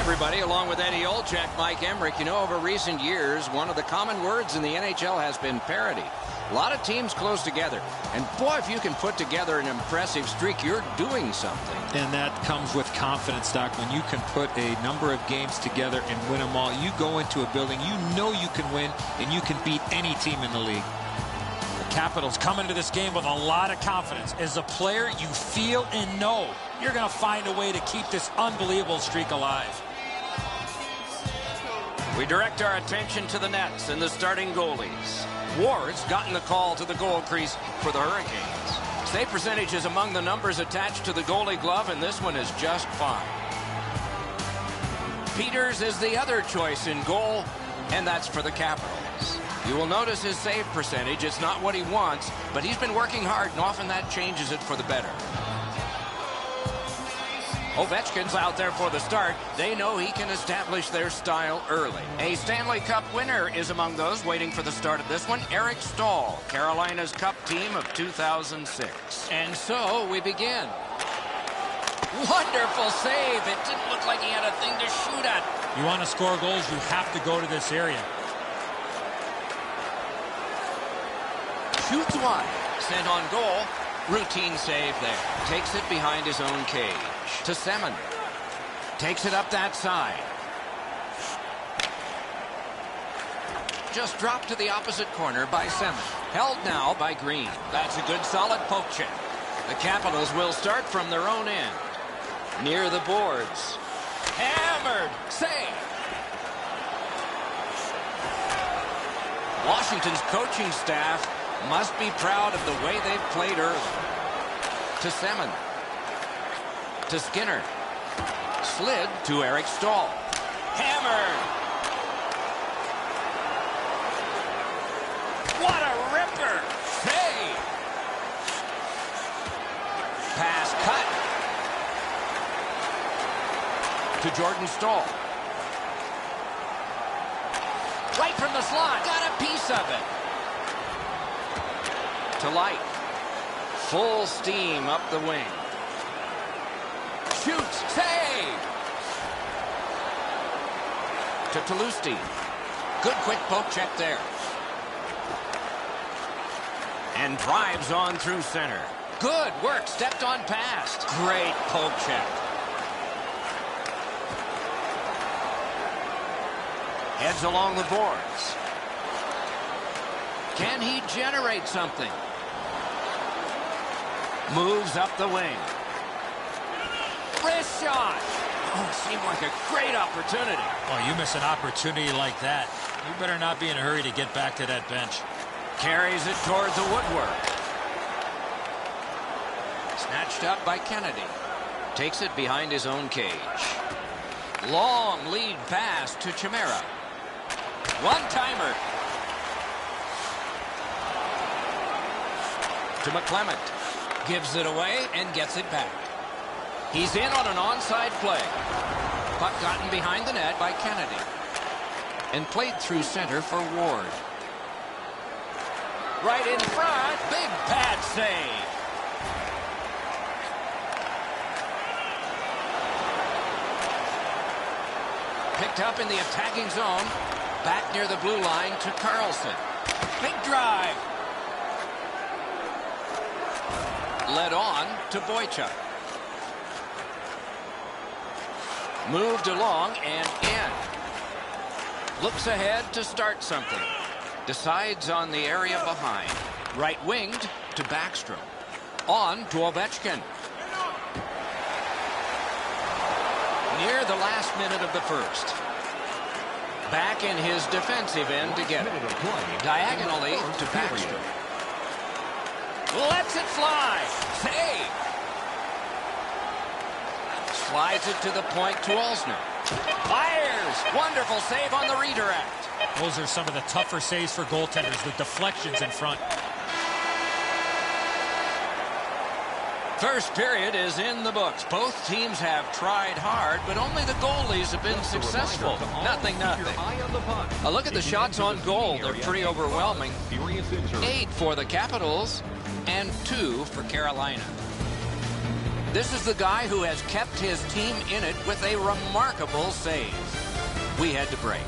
everybody. Along with Eddie Olczyk, Mike Emmerich. You know, over recent years, one of the common words in the NHL has been parity. A lot of teams close together. And boy, if you can put together an impressive streak, you're doing something. And that comes with confidence, Doc. When you can put a number of games together and win them all, you go into a building, you know you can win, and you can beat any team in the league. The Capitals come into this game with a lot of confidence. As a player, you feel and know you're going to find a way to keep this unbelievable streak alive. We direct our attention to the nets and the starting goalies. Ward's gotten the call to the goal crease for the Hurricanes. Save percentage is among the numbers attached to the goalie glove, and this one is just fine. Peters is the other choice in goal, and that's for the Capitals. You will notice his save percentage. It's not what he wants, but he's been working hard, and often that changes it for the better. Ovechkin's out there for the start. They know he can establish their style early. A Stanley Cup winner is among those waiting for the start of this one. Eric Staal, Carolina's Cup team of 2006. And so we begin. Wonderful save. It didn't look like he had a thing to shoot at. You want to score goals, you have to go to this area. Shoots one. Sent on goal. Routine save there. Takes it behind his own cage. To Semin. Takes it up that side. Just dropped to the opposite corner by Semin. Held now by Green. That's a good solid poke check. The Capitals will start from their own end. Near the boards. Hammered. Save. Washington's coaching staff must be proud of the way they've played early. To Semin. To Skinner. Slid to Eric Staal. Hammered. What a ripper. Save. Pass cut. To Jordan Staal. Right from the slot. Got a piece of it. To Light. Full steam up the wing. Shoots. Save. To Toulouse. Good quick poke check there. And drives on through center. Good work. Stepped on past. Great poke check. Heads along the boards. Can he generate something? Moves up the wing. Wrist shot. Oh, seemed like a great opportunity. Oh, you miss an opportunity like that, you better not be in a hurry to get back to that bench. Carries it toward the woodwork. Snatched up by Kennedy. Takes it behind his own cage. Long lead pass to Chimera. One-timer. To McClement. Gives it away and gets it back. He's in on an onside play. Puck gotten behind the net by Kennedy. And played through center for Ward. Right in front. Big pad save. Picked up in the attacking zone. Back near the blue line to Carlson. Big drive. Led on to Boychuk. Moved along and in. Looks ahead to start something. Decides on the area behind. Right winged to Backstrom. On to Ovechkin. Near the last minute of the first. Back in his defensive end to get it. Diagonally to Backstrom. Lets it fly. Save. Slides it to the point to Olsner. Fires. Wonderful save on the redirect. Those are some of the tougher saves for goaltenders with deflections in front. First period is in the books. Both teams have tried hard, but only the goalies have been successful. Nothing. A look at the shots on goal. They're pretty overwhelming. 8 for the Capitals and 2 for Carolina. This is the guy who has kept his team in it with a remarkable save. We head to break.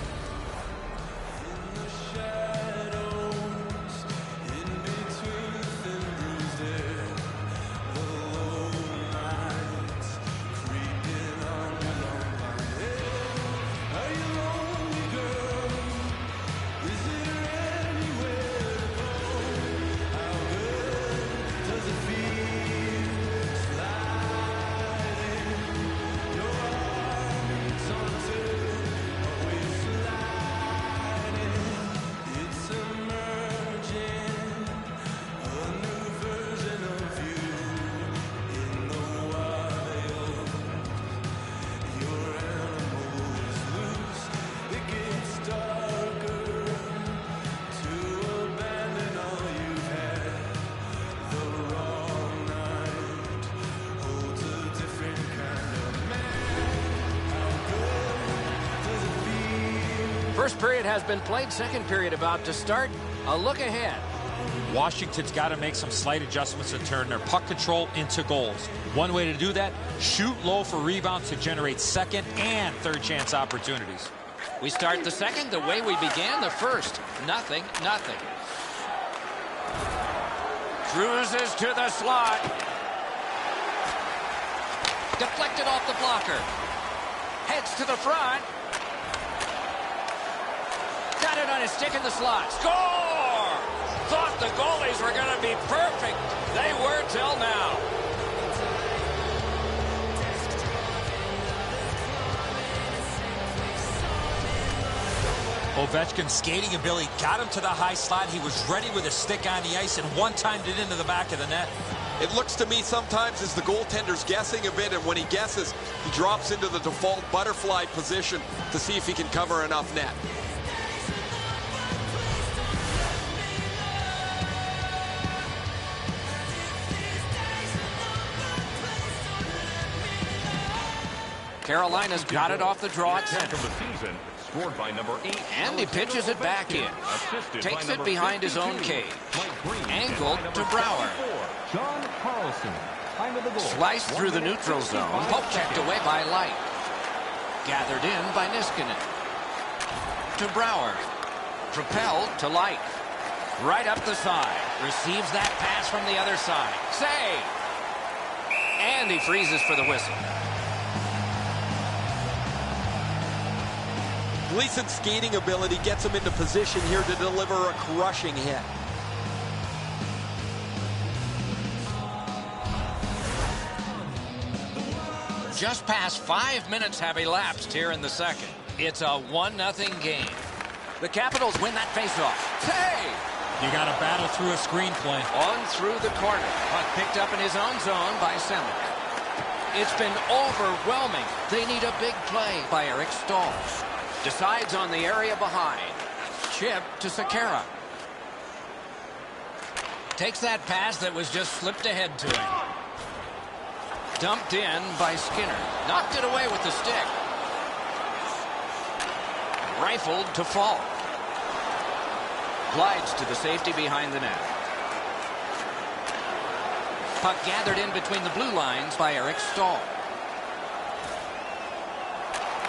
First period has been played. Second period about to start. A look ahead. Washington's got to make some slight adjustments and turn their puck control into goals. One way to do that, shoot low for rebounds to generate second and third chance opportunities. We start the second the way we began the first. Nothing. Cruises to the slot. Deflected off the blocker. Heads to the front. Got it on his stick in the slot. Score! Thought the goalies were going to be perfect. They were till now. Ovechkin's skating ability got him to the high slot. He was ready with his stick on the ice and one-timed it into the back of the net. It looks to me sometimes as the goaltender's guessing a bit, and when he guesses, he drops into the default butterfly position to see if he can cover enough net. Carolina's got it off the draw at center. Scored by number 8. And he pitches it back in. Takes it behind his own cage. Angled to Brouwer. John Carlson. Sliced through the neutral zone. Poke checked away by Light. Gathered in by Niskanen. To Brouwer. Propelled to Light. Right up the side. Receives that pass from the other side. Save! And he freezes for the whistle. Gleason's skating ability gets him into position here to deliver a crushing hit. Just past 5 minutes have elapsed here in the second. It's a 1-0 game. The Capitals win that faceoff. Hey! You got to battle through a screenplay. On through the corner. Puck picked up in his own zone by Semin. It's been overwhelming. They need a big play by Eric Stahl. Decides on the area behind. Chip to Sekera. Takes that pass that was just slipped ahead to him. Dumped in by Skinner. Knocked it away with the stick. Rifled to Falk. Glides to the safety behind the net. Puck gathered in between the blue lines by Eric Stahl.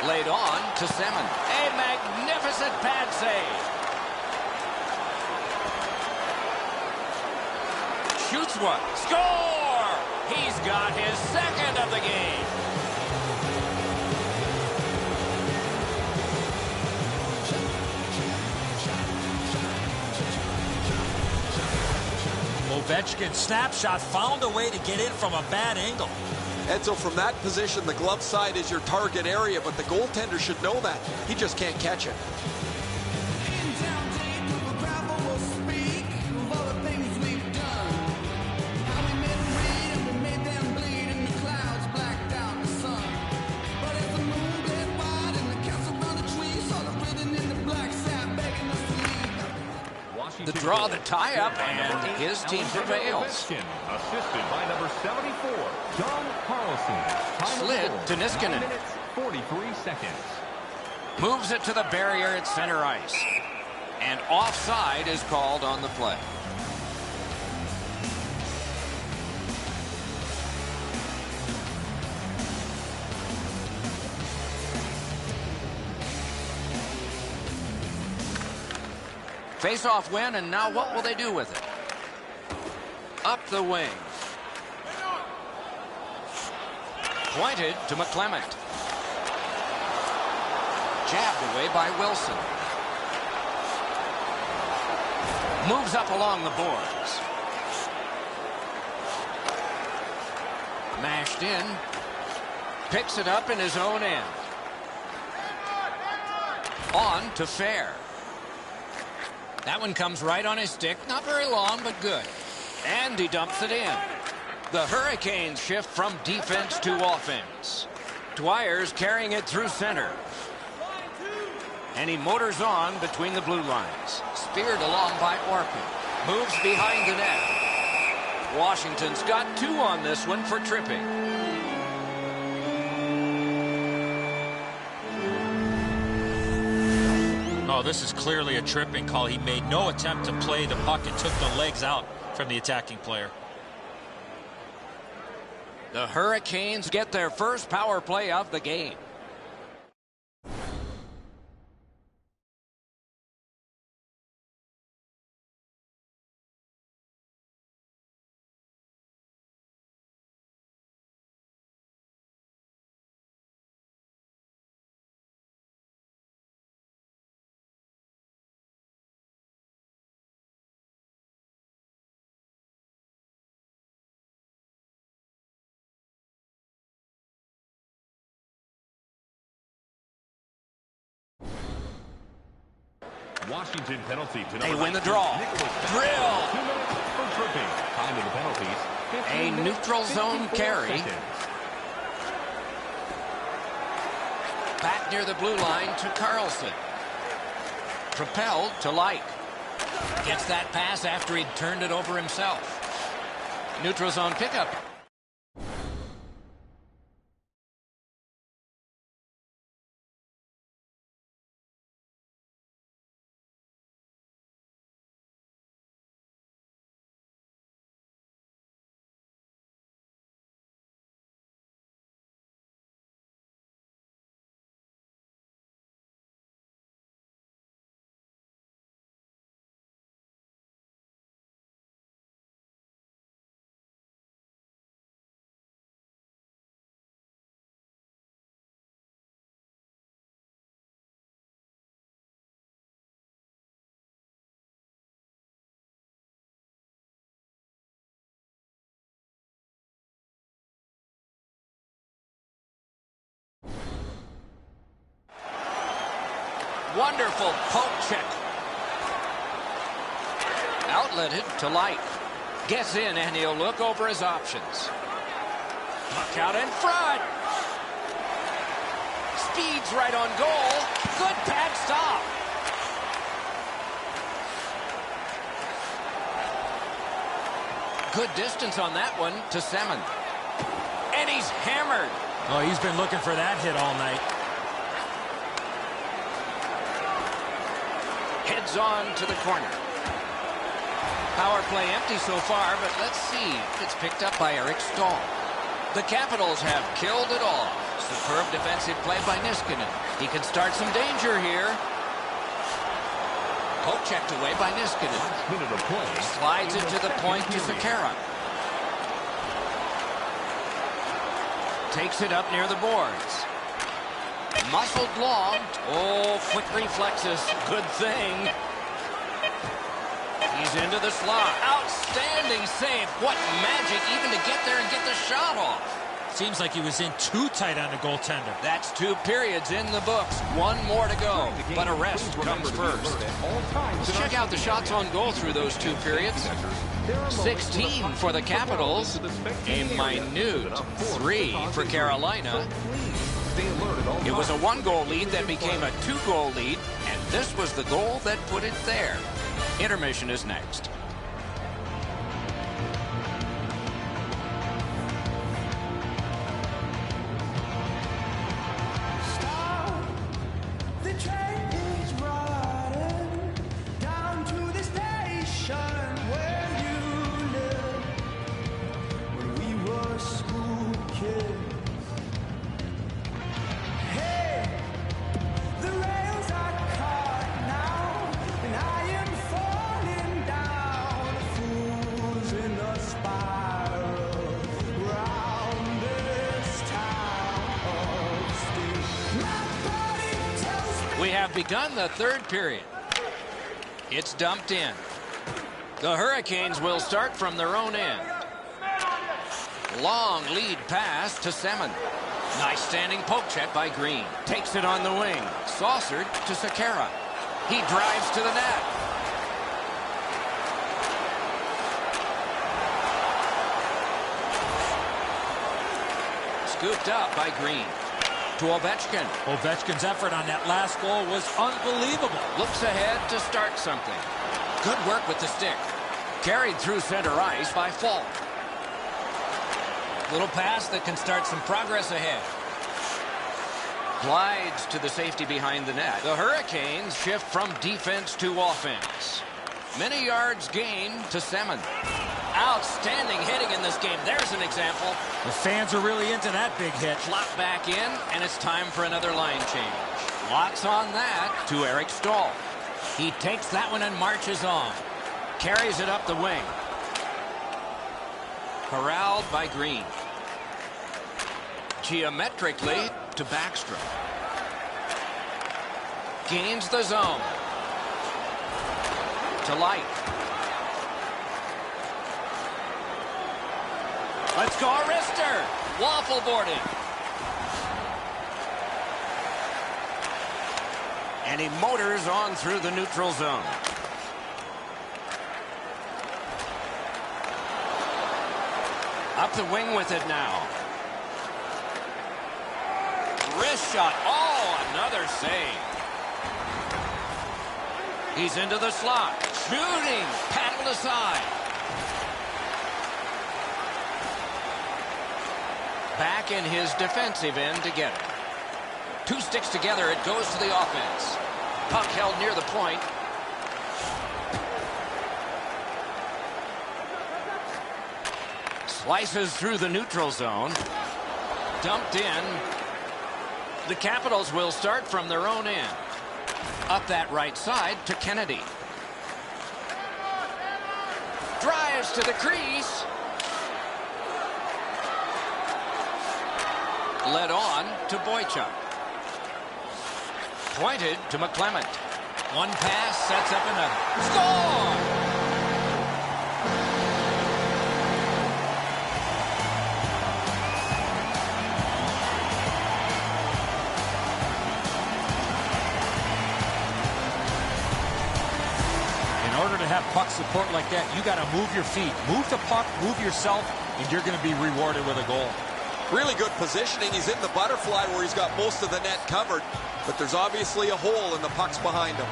Laid on to Semin. A magnificent pad save. Shoots one. Score! He's got his second of the game. Ovechkin snapshot found a way to get in from a bad angle. Edzo, from that position, the glove side is your target area, but the goaltender should know that. He just can't catch it. The draw, the tie-up, and his team prevails. Assisted by number 74, John Carlson. Slid to Niskanen. 43 seconds. Moves it to the barrier at center ice. And offside is called on the play. Face-off win, and now what will they do with it? Up the wing. Pointed to McClement. Jabbed away by Wilson. Moves up along the boards. Mashed in. Picks it up in his own end. On to Fair. That one comes right on his stick. Not very long, but good. And he dumps it in. The Hurricanes shift from defense to offense. Dwyer's carrying it through center. And he motors on between the blue lines. Speared along by Orpin. Moves behind the net. Washington's got 2 on this one for tripping. Oh, this is clearly a tripping call. He made no attempt to play the puck and took the legs out from the attacking player. The Hurricanes get their first power play of the game. Washington penalty to They win the draw. Drill. 2 minutes for tripping. Time of the penalties. A neutral zone carry. Back near the blue line to Carlson. Propelled to Light. Gets that pass after he'd turned it over himself. Neutral zone pickup. Wonderful poke check. Outletted to Light. Gets in and he'll look over his options. Puck out in front. Speeds right on goal. Good pad stop. Good distance on that one to Semin. And he's hammered. Oh, he's been looking for that hit all night. Heads on to the corner. Power play empty so far, but let's see. It's picked up by Eric Stahl. The Capitals have killed it all. Superb defensive play by Niskanen. He can start some danger here. Poke checked away by Niskanen. Slides it to the point to Sakara. Takes it up near the boards. Muscled long. Oh, quick reflexes. Good thing. He's into the slot. Outstanding save. What magic even to get there and get the shot off. Seems like he was in too tight on the goaltender. That's 2 periods in the books. 1 more to go. But a rest comes first. Let's check out the shots on goal through those 2 periods. 16 for the Capitals. A minute 3 for Carolina. It was a 1-goal lead that became a 2-goal lead, and this was the goal that put it there. Intermission is next. We have begun the third period. It's dumped in. The Hurricanes will start from their own end. Long lead pass to Semin. Nice standing poke check by Green. Takes it on the wing. Saucered to Sekera. He drives to the net. Scooped up by Green. To Ovechkin. Ovechkin's effort on that last goal was unbelievable. Looks ahead to start something. Good work with the stick. Carried through center ice by Falk. Little pass that can start some progress ahead. Glides to the safety behind the net. The Hurricanes shift from defense to offense. Many yards gained to Semin. Outstanding hitting in this game. There's an example. The fans are really into that big hit. Flop back in, and it's time for another line change. Locks on that to Eric Stahl. He takes that one and marches on. Carries it up the wing. Corralled by Green. Geometrically to Backstrom. Gains the zone. To Light. Let's go, Arister. Waffle boarding. And he motors on through the neutral zone. Up the wing with it now. Wrist shot. Oh, another save. He's into the slot. Shooting. Paddled aside. Back in his defensive end to get it. Two sticks together. It goes to the offense. Puck held near the point. Slices through the neutral zone. Dumped in. The Capitals will start from their own end. Up that right side to Kennedy. Drives to the crease. Led on to Boychuk. Pointed to McClement. One pass sets up another. Score! In order to have puck support like that, you got to move your feet. Move the puck, move yourself, and you're going to be rewarded with a goal. Really good positioning. He's in the butterfly where he's got most of the net covered, but there's obviously a hole and the puck's behind him.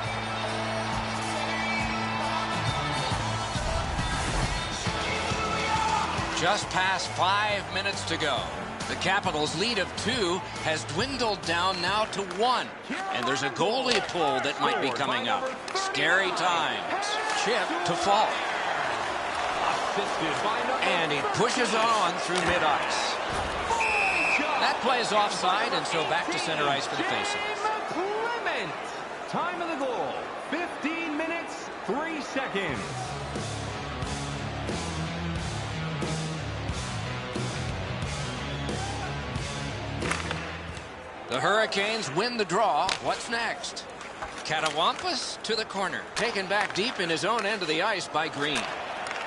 Just past 5 minutes to go. The Capitals' lead of 2 has dwindled down now to 1. And there's a goalie pull that might be coming up. Scary times. Chip to Falk. And he pushes on through mid-ice. That play is offside, and so back to center ice for the faceoff. Time of the goal, 15 minutes, 3 seconds. The Hurricanes win the draw. What's next? Katawampus to the corner. Taken back deep in his own end of the ice by Green.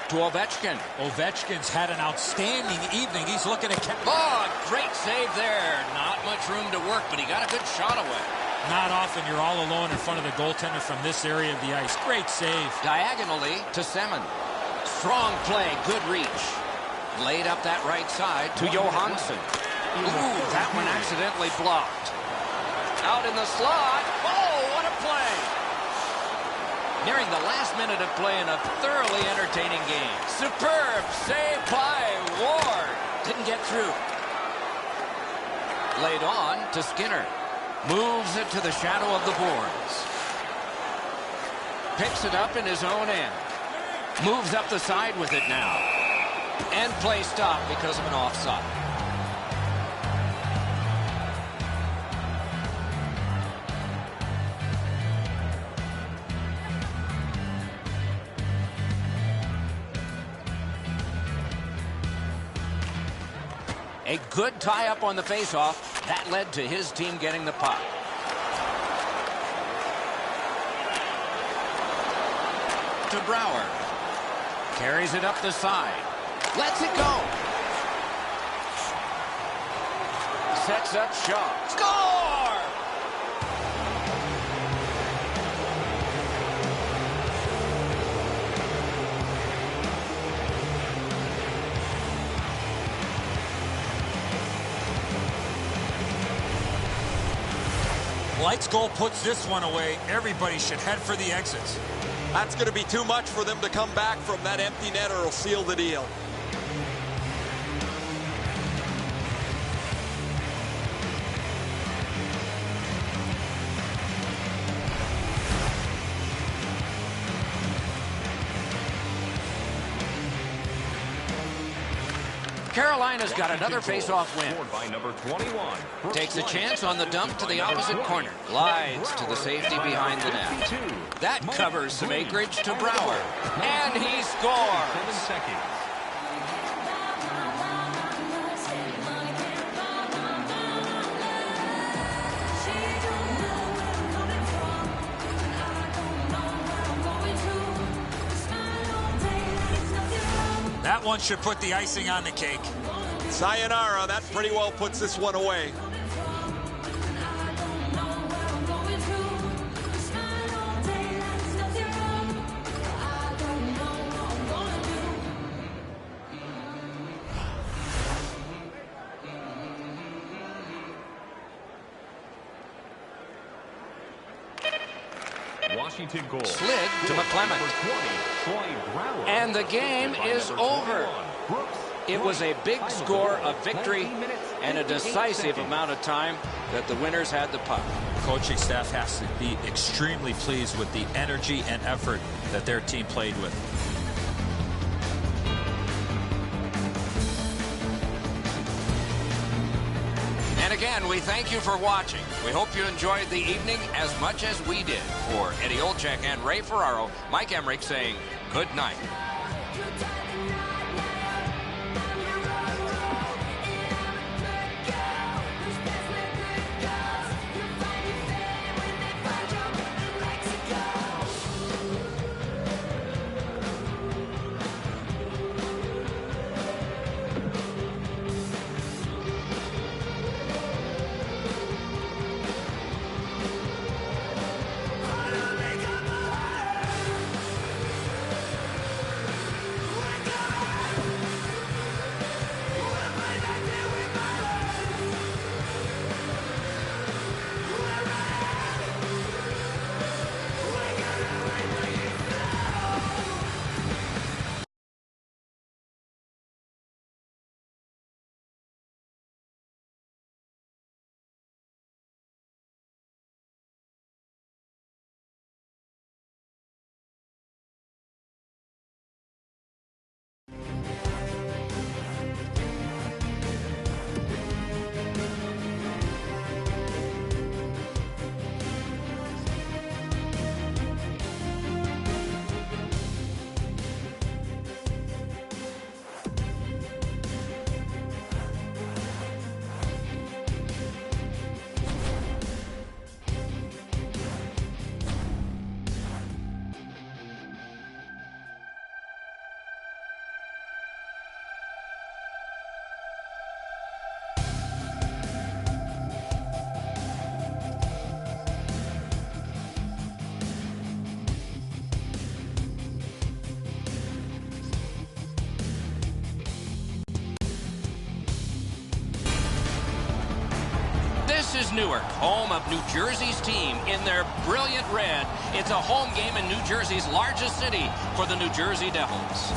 To Ovechkin. Ovechkin's had an outstanding evening. He's looking at... Oh, great save there. Not much room to work, but he got a good shot away. Not often you're all alone in front of the goaltender from this area of the ice. Great save. Diagonally to Semin. Strong play, good reach. Laid up that right side to Johansson. Ooh, that one accidentally blocked. Out in the slot. Oh, what a play. Nearing the last minute of play in a thoroughly entertaining game. Superb save by Ward. Didn't get through. Laid on to Skinner. Moves it to the shadow of the boards. Picks it up in his own end. Moves up the side with it now. And play stopped because of an offside. A good tie-up on the faceoff. That led to his team getting the puck. to Brouwer. Carries it up the side. Lets it go. Sets up Shaw. Score! Light's goal puts this one away. Everybody should head for the exits. That's going to be too much for them to come back from. That empty net, or it'll seal the deal. Carolina's got another face-off win. By number 21. Takes a chance on the dump to the opposite corner. Glides to the safety behind the net. That covers some acreage to Brouwer. And he scores! 7 seconds. That one should put the icing on the cake. Sayonara, that pretty well puts this one away. Washington goal. Slid to McClement. And the game is over. It was a big score, a victory, and a decisive amount of time that the winners had the puck. Coaching staff has to be extremely pleased with the energy and effort that their team played with. And again, we thank you for watching. We hope you enjoyed the evening as much as we did. For Eddie Olczyk and Ray Ferraro, Mike Emmerich saying good night. This is Newark, home of New Jersey's team in their brilliant red. It's a home game in New Jersey's largest city for the New Jersey Devils.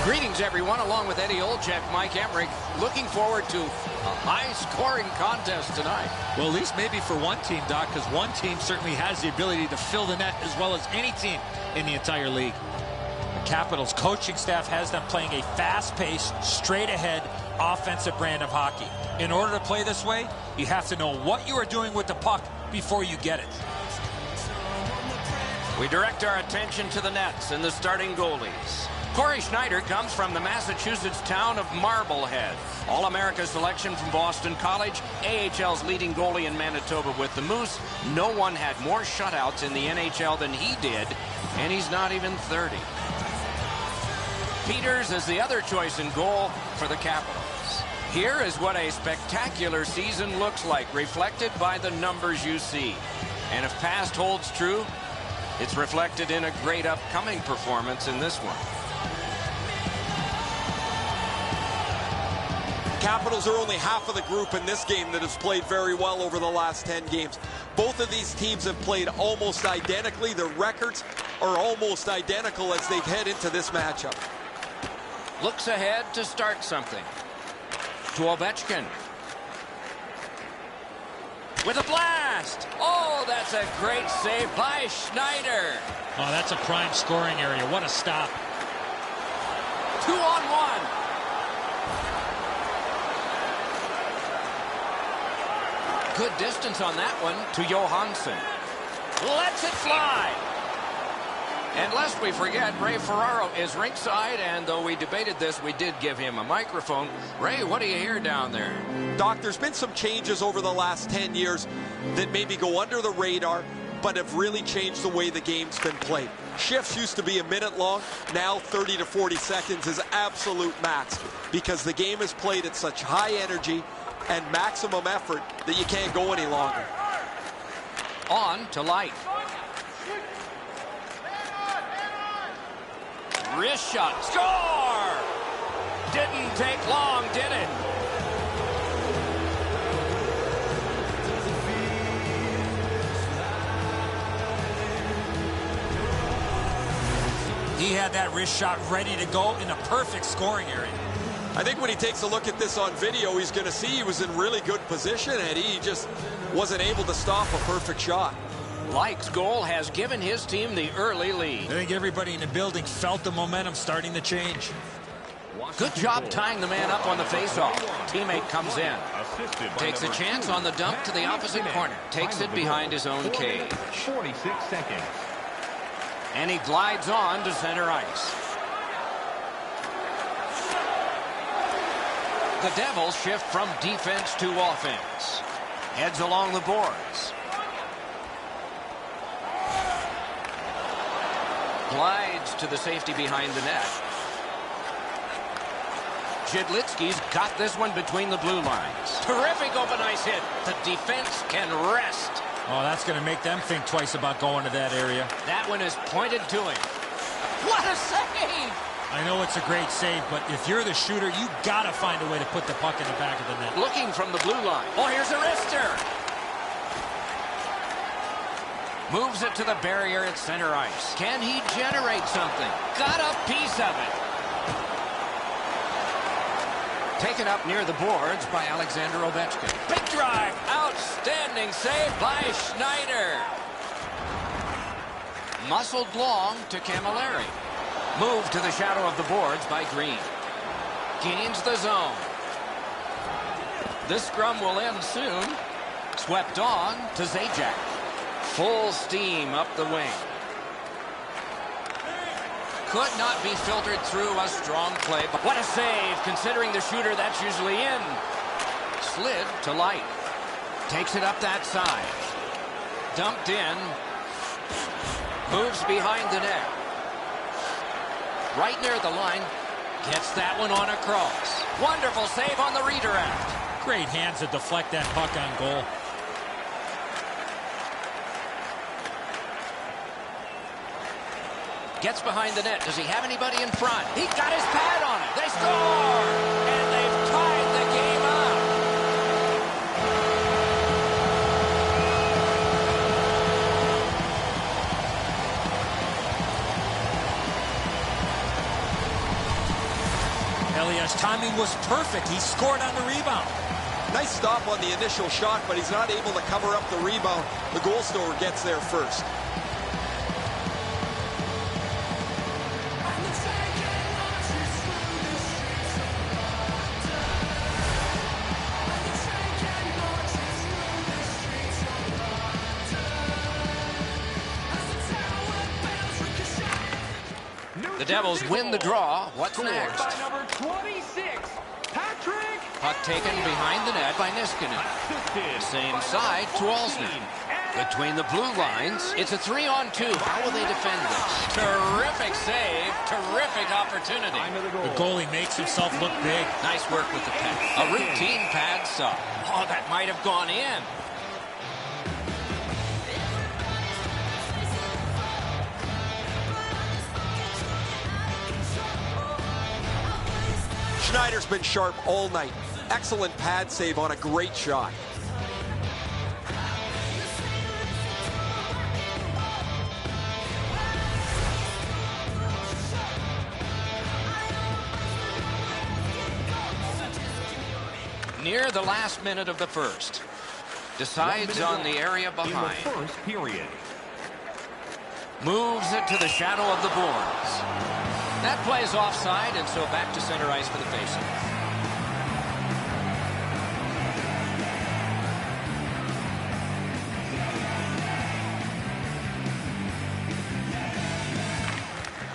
Greetings, everyone, along with Eddie Olczyk, Mike Emmerich, looking forward to a high-scoring contest tonight. Well, at least maybe for one team, Doc, because one team certainly has the ability to fill the net as well as any team in the entire league. The Capitals coaching staff has them playing a fast-paced, straight-ahead, offensive brand of hockey. In order to play this way, you have to know what you are doing with the puck before you get it. We direct our attention to the nets and the starting goalies. Corey Schneider comes from the Massachusetts town of Marblehead. All-America selection from Boston College, AHL's leading goalie in Manitoba with the Moose. No one had more shutouts in the NHL than he did, and he's not even 30. Peters is the other choice in goal for the Capitals. Here is what a spectacular season looks like, reflected by the numbers you see. And if past holds true, it's reflected in a great upcoming performance in this one. Capitals are only half of the group in this game that has played very well over the last 10 games. Both of these teams have played almost identically. Their records are almost identical as they head into this matchup. Looks ahead to start something. To Ovechkin. With a blast. Oh, that's a great save by Schneider. Oh, that's a prime scoring area. What a stop. 2-on-1. Good distance on that one to Johansson. Lets it fly. And lest we forget, Ray Ferraro is ringside, and though we debated this, we did give him a microphone. Ray, what do you hear down there? Doc, there's been some changes over the last 10 years that maybe go under the radar, but have really changed the way the game's been played. Shifts used to be a minute long. Now 30 to 40 seconds is absolute max because the game is played at such high energy and maximum effort that you can't go any longer. On to Light. Wrist shot. Score! Didn't take long, did it? He had that wrist shot ready to go in a perfect scoring area. I think when he takes a look at this on video, he's going to see he was in really good position, and he just wasn't able to stop a perfect shot. Light's goal has given his team the early lead. I think everybody in the building felt the momentum starting to change. Good job tying the man up on the faceoff. Teammate comes in. Takes a chance on the dump to the opposite corner. Takes it behind his own cage. 46 seconds. And he glides on to center ice. The Devils shift from defense to offense. Heads along the boards. Glides to the safety behind the net. Jedlitsky's got this one between the blue lines. Terrific open ice hit. The defense can rest. Oh, that's going to make them think twice about going to that area. That one is pointed to him. What a save! I know it's a great save, but if you're the shooter, you got to find a way to put the puck in the back of the net. Looking from the blue line. Oh, here's a wrister. Moves it to the barrier at center ice. Can he generate something? Got a piece of it. Taken up near the boards by Alexander Ovechkin. Big drive. Outstanding save by Schneider. Muscled long to Camilleri. Moved to the shadow of the boards by Green. Gains the zone. This scrum will end soon. Swept on to Zajac. Full steam up the wing. Could not be filtered through a strong play. But what a save, considering the shooter that's usually in. Slid to Light. Takes it up that side. Dumped in. Moves behind the net. Right near the line. Gets that one on across. Wonderful save on the redirect. Great hands to deflect that puck on goal. Gets behind the net. Does he have anybody in front? He got his pad on it. They score! And they've tied the game up. Elias' timing was perfect. He scored on the rebound. Nice stop on the initial shot, but he's not able to cover up the rebound. The goal scorer gets there first. The Devils win the draw. What's next? By number 26, Patrick. Puck taken behind the net by Niskanen. Same side to Alsner. Between the blue lines, it's a 3-on-2. How will they defend this? Terrific save. Terrific opportunity. The goalie makes himself look big. Nice work with the pad. A routine pad sub. Oh, that might have gone in. Schneider's been sharp all night. Excellent pad save on a great shot. Near the last minute of the first. Decides on the area behind. In the first period. Moves it to the shadow of the boards. That plays offside, and so back to center ice for the faceoff.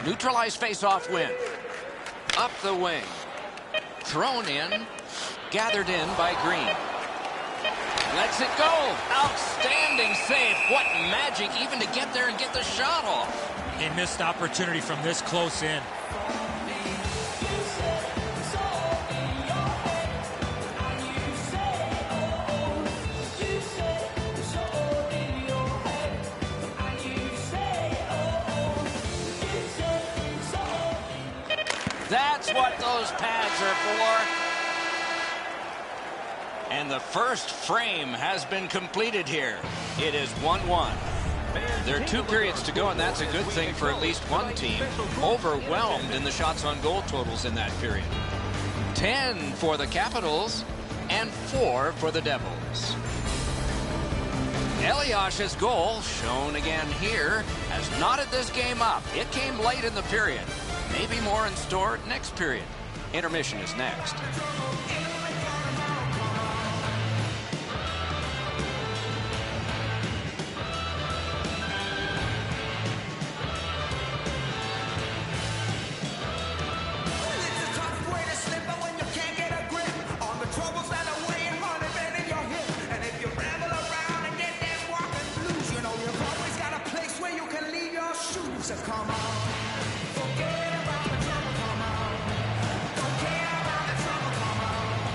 Neutralized faceoff win. Up the wing. Thrown in. Gathered in by Green. Lets it go. Outstanding save. What magic even to get there and get the shot off. A missed opportunity from this close in. That's what those pads are for. And the first frame has been completed here. It is 1-1. There are 2 periods to go, and that's a good thing for at least one team. Overwhelmed in the shots on goal totals in that period. 10 for the Capitals and 4 for the Devils. Eliash's goal, shown again here, has knotted this game up. It came late in the period. Maybe more in store next period. Intermission is next.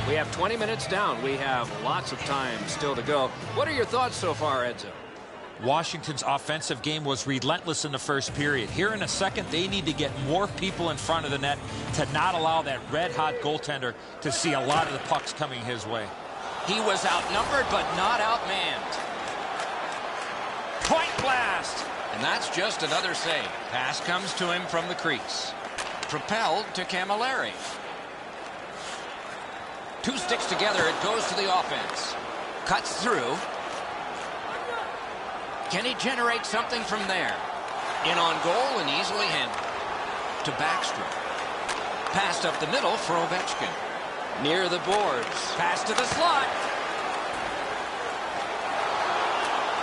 We have 20 minutes down. We have lots of time still to go. What are your thoughts so far, Edzo? Washington's offensive game was relentless in the first period. Here in a second, they need to get more people in front of the net to not allow that red-hot goaltender to see a lot of the pucks coming his way. He was outnumbered, but not outmanned. Point blast! And that's just another save. Pass comes to him from the crease. Propelled to Camilleri. 2 sticks together, it goes to the offense. Cuts through. Can he generate something from there? In on goal and easily handled. To Backstrom. Passed up the middle for Ovechkin. Near the boards. Pass to the slot.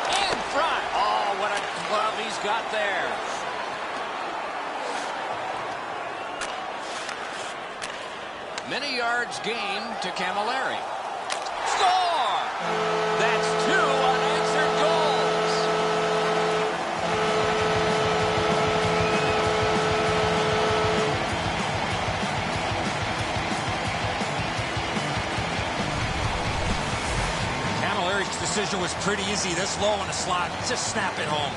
In front. Oh, what a glove he's got there. Many yards gained to Camilleri. Score! That's 2 unanswered goals. Camilleri's decision was pretty easy. This low in the slot, just snap it home.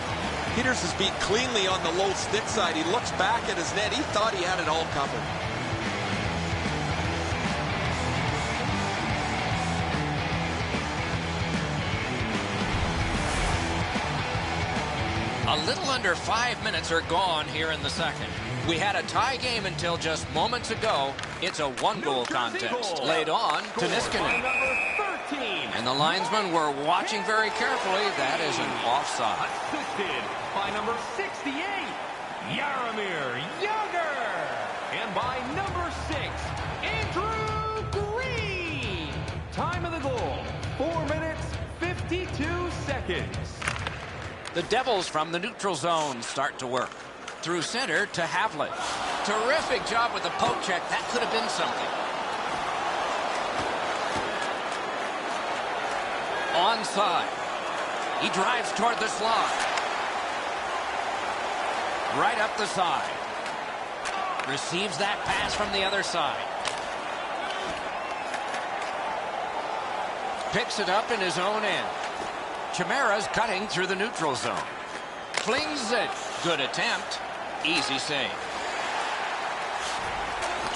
Peters is beat cleanly on the low stick side. He looks back at his net. He thought he had it all covered. A little under 5 minutes are gone here in the second. We had a tie game until just moments ago. It's a 1-goal contest. Laid on to Niskanen. And the linesmen were watching very carefully. That is an offside. Assisted by number 68, Jaromir Jagr. And by number 6, Andrew Green. Time of the goal, 4 minutes, 52 seconds. The Devils from the neutral zone start to work. through center to Havlet. Terrific job with the poke check. That could have been something. Onside. He drives toward the slot. Right up the side. Receives that pass from the other side. Picks it up in his own end. Chimera's cutting through the neutral zone. Flings it. Good attempt. Easy save.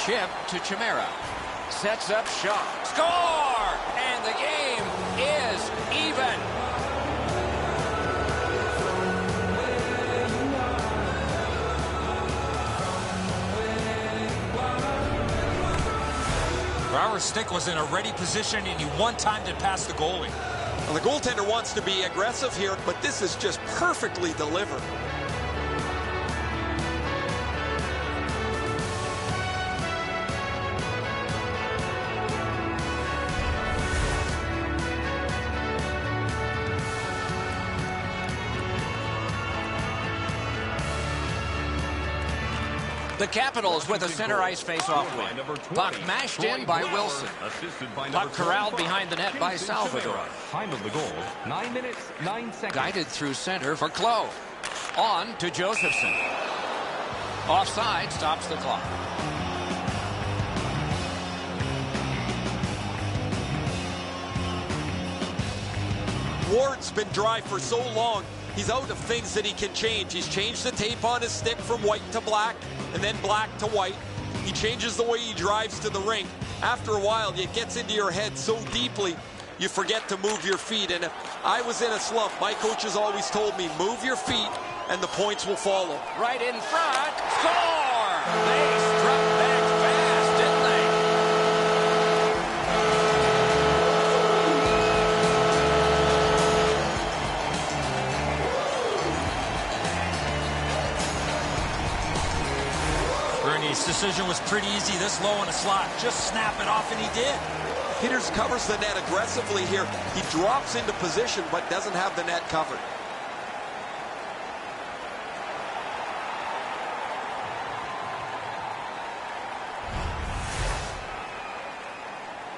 Chip to Chimera. Sets up shot. Score! And the game is even. Our stick was in a ready position, and he one-timed it past the goalie. Well, the goaltender wants to be aggressive here, but this is just perfectly delivered. The Capitals with a center ice face-off win. Puck mashed in by Wilson. Puck corralled behind the net by Salvador. Time of the goal, 9 minutes, 9 seconds. Guided through center for Clough. On to Josephson. Offside stops the clock. Ward's been dry for so long. He's out of things that he can change. He's changed the tape on his stick from white to black and then black to white. He changes the way he drives to the rink. After a while, it gets into your head so deeply, you forget to move your feet. And if I was in a slump, my coaches always told me, move your feet and the points will follow. Right in front. Score! They struck back fast, didn't they? His decision was pretty easy this low in a slot. Just snap it off, and he did. Peters covers the net aggressively here. He drops into position but doesn't have the net covered.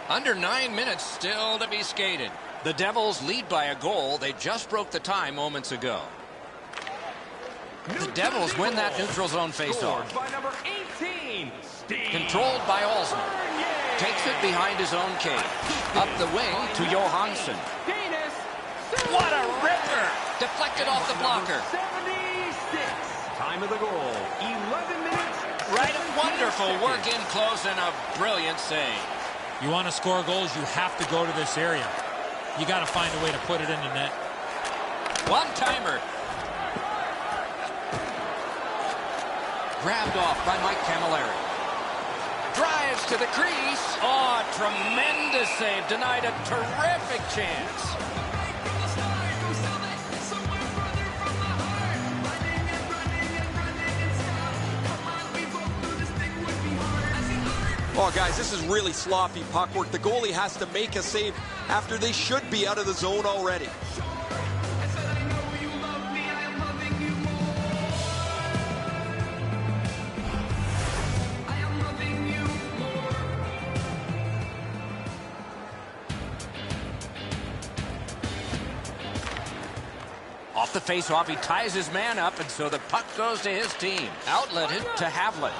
Under 9 minutes still to be skated. The Devils lead by a goal. They just broke the tie moments ago. The Devils win that neutral zone faceoff. By number 18, Controlled by Olsen. Takes it behind his own cage. Up the wing to Johansson. What a ripper! Deflected off the blocker. 76. Time of the goal, 11 minutes. Right, wonderful work in close and a brilliant save. You want to score goals, you have to go to this area. You got to find a way to put it in the net. One-timer. Grabbed off by Mike Camilleri. Drives to the crease. Oh, tremendous save. Denied a terrific chance. Oh, guys, this is really sloppy puck work. The goalie has to make a save after they should be out of the zone already. Off the face-off, he ties his man up, and so the puck goes to his team. Outletted to Havlet.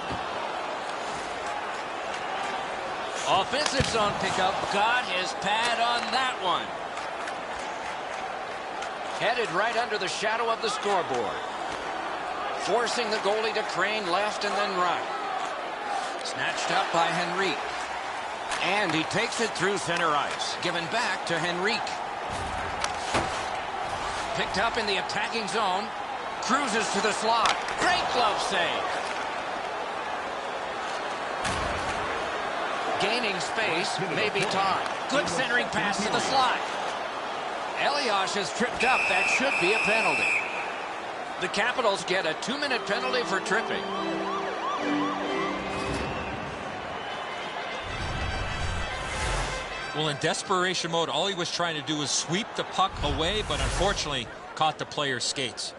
Offensive zone pickup. Got his pad on that one. Headed right under the shadow of the scoreboard. Forcing the goalie to crane left and then right. Snatched up by Henrique. And he takes it through center ice. Given back to Henrique. Picked up in the attacking zone. Cruises to the slot. Great glove save. Gaining space, maybe time. Good centering pass to the slot. Elias is tripped up. That should be a penalty. The Capitals get a 2-minute penalty for tripping. Well, in desperation mode, all he was trying to do was sweep the puck away, but unfortunately caught the player's skates.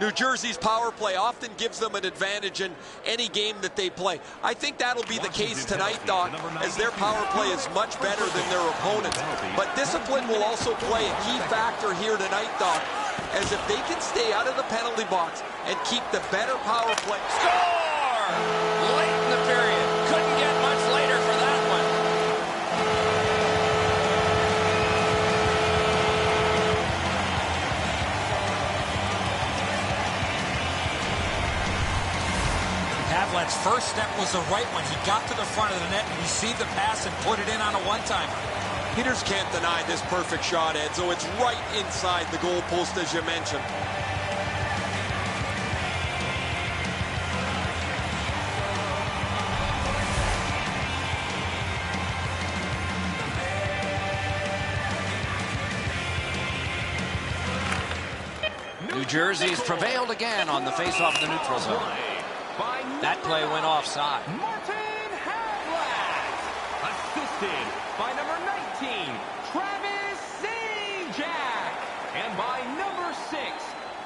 New Jersey's power play often gives them an advantage in any game that they play. I think that'll be the case tonight, Doc, as their power play is much better than their opponents. But discipline will also play a key factor here tonight, Doc, as if they can stay out of the penalty box and keep the better power play. Score! Late in the period. Couldn't get much later for that one. Havlat's first step was the right one. He got to the front of the net, received the pass, and put it in on a one-timer. Hitters can't deny this perfect shot, Edzo. It's right inside the goal post, as you mentioned. New Jersey's prevailed again on the face-off the neutral zone. That play went offside. Martin Havlat. Assisted by number 19, Travis Zajac. And by number 6,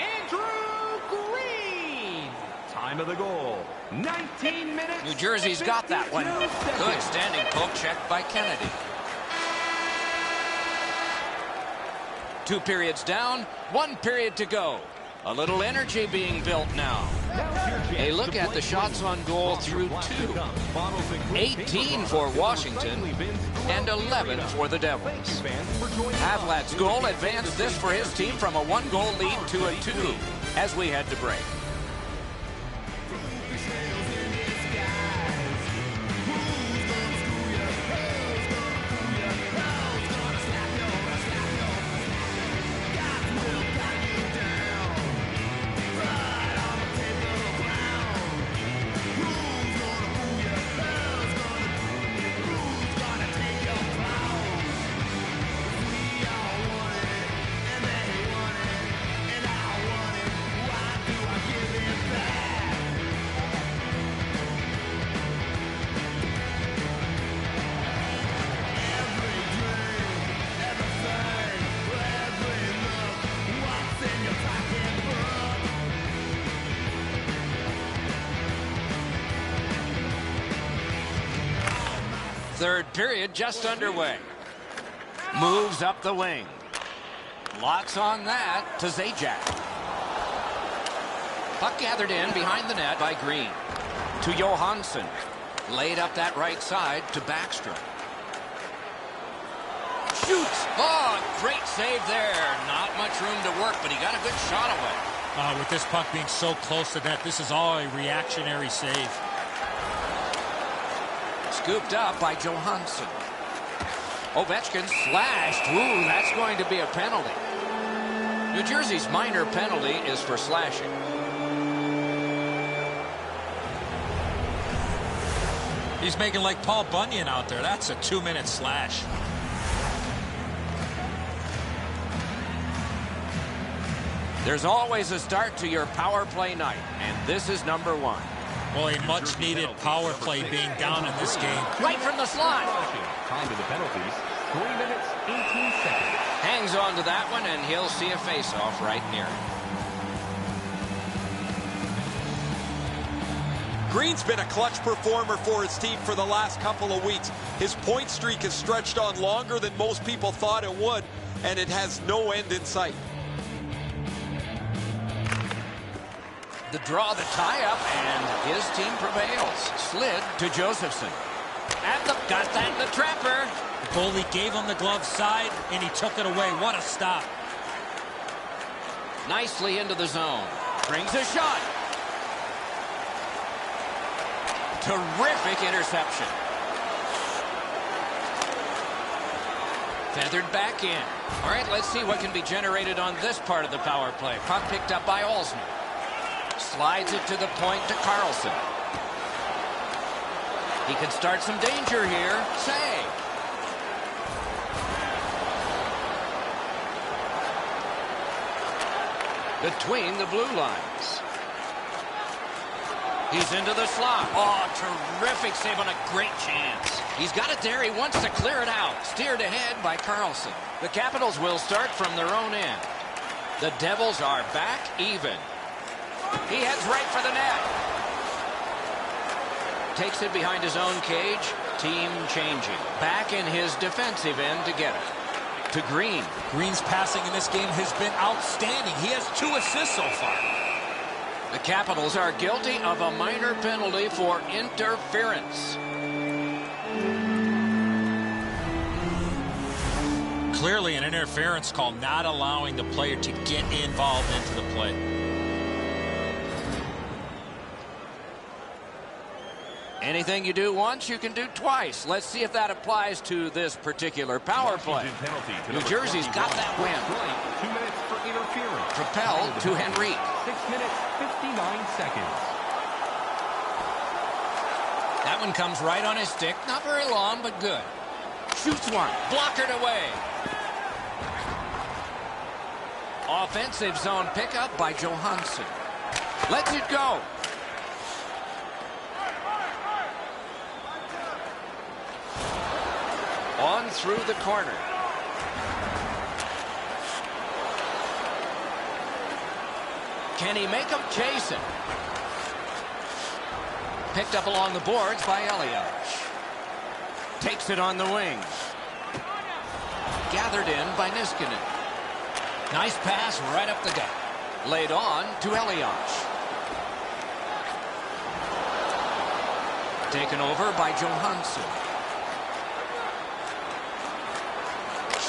Andrew Green. Time of the goal, 19 minutes. New Jersey's got that one. Good standing poke check by Kennedy. 2 periods down, 1 period to go. A little energy being built now. A look at the shots on goal through 2. 18 for Washington and 11 for the Devils. Havlat's goal advanced this for his team from a 1-goal lead to a 2 as we head to break. Third period just underway. Moves up the wing. Locks on that to Zajac. Puck gathered in behind the net by Green. To Johansson. Laid up that right side to Backstrom. Shoots! Oh, great save there. Not much room to work, but he got a good shot away. With this puck being so close to net, this is all a reactionary save. Scooped up by Johansson. Ovechkin slashed. Ooh, that's going to be a penalty. New Jersey's minor penalty is for slashing. He's making like Paul Bunyan out there. That's a 2-minute slash. There's always a start to your power play night, and this is number 1. Well, a much-needed power play being down in this game. Right from the slot. Time to the penalties, 3 minutes, 18 seconds. Hangs on to that one, and he'll see a face-off right near it. Green's been a clutch performer for his team for the last couple of weeks. His point streak has stretched on longer than most people thought it would, and it has no end in sight. The draw, the tie-up, and his team prevails. Slid to Josephson. Got that in the trapper. The goalie gave him the glove side, and he took it away. What a stop. Nicely into the zone. Brings a shot. Terrific interception. Feathered back in. All right, let's see what can be generated on this part of the power play. Puck picked up by Olsen. Slides it to the point to Carlson. He can start some danger here. Save. Between the blue lines. He's into the slot. Oh, terrific save on a great chance. He's got it there. He wants to clear it out. Steered ahead by Carlson. The Capitals will start from their own end. The Devils are back even. He heads right for the net. Takes it behind his own cage. Team changing. Back in his defensive end to get it. To Green. Green's passing in this game has been outstanding. He has 2 assists so far. The Capitals are guilty of a minor penalty for interference. Clearly an interference call, not allowing the player to get involved into the play. Anything you do once, you can do twice. Let's see if that applies to this particular power play. New Jersey's got that win. 2 minutes for interference. Propelled to Henrique. 6 minutes, 59 seconds. That one comes right on his stick. Not very long, but good. Shoots one. Blockered away. Offensive zone pickup by Johansson. Lets it go. On through the corner. Can he make him chase it? Picked up along the boards by Elliott. Takes it on the wing. Gathered in by Niskanen. Nice pass right up the gut. Laid on to Elliott. Taken over by Johansson.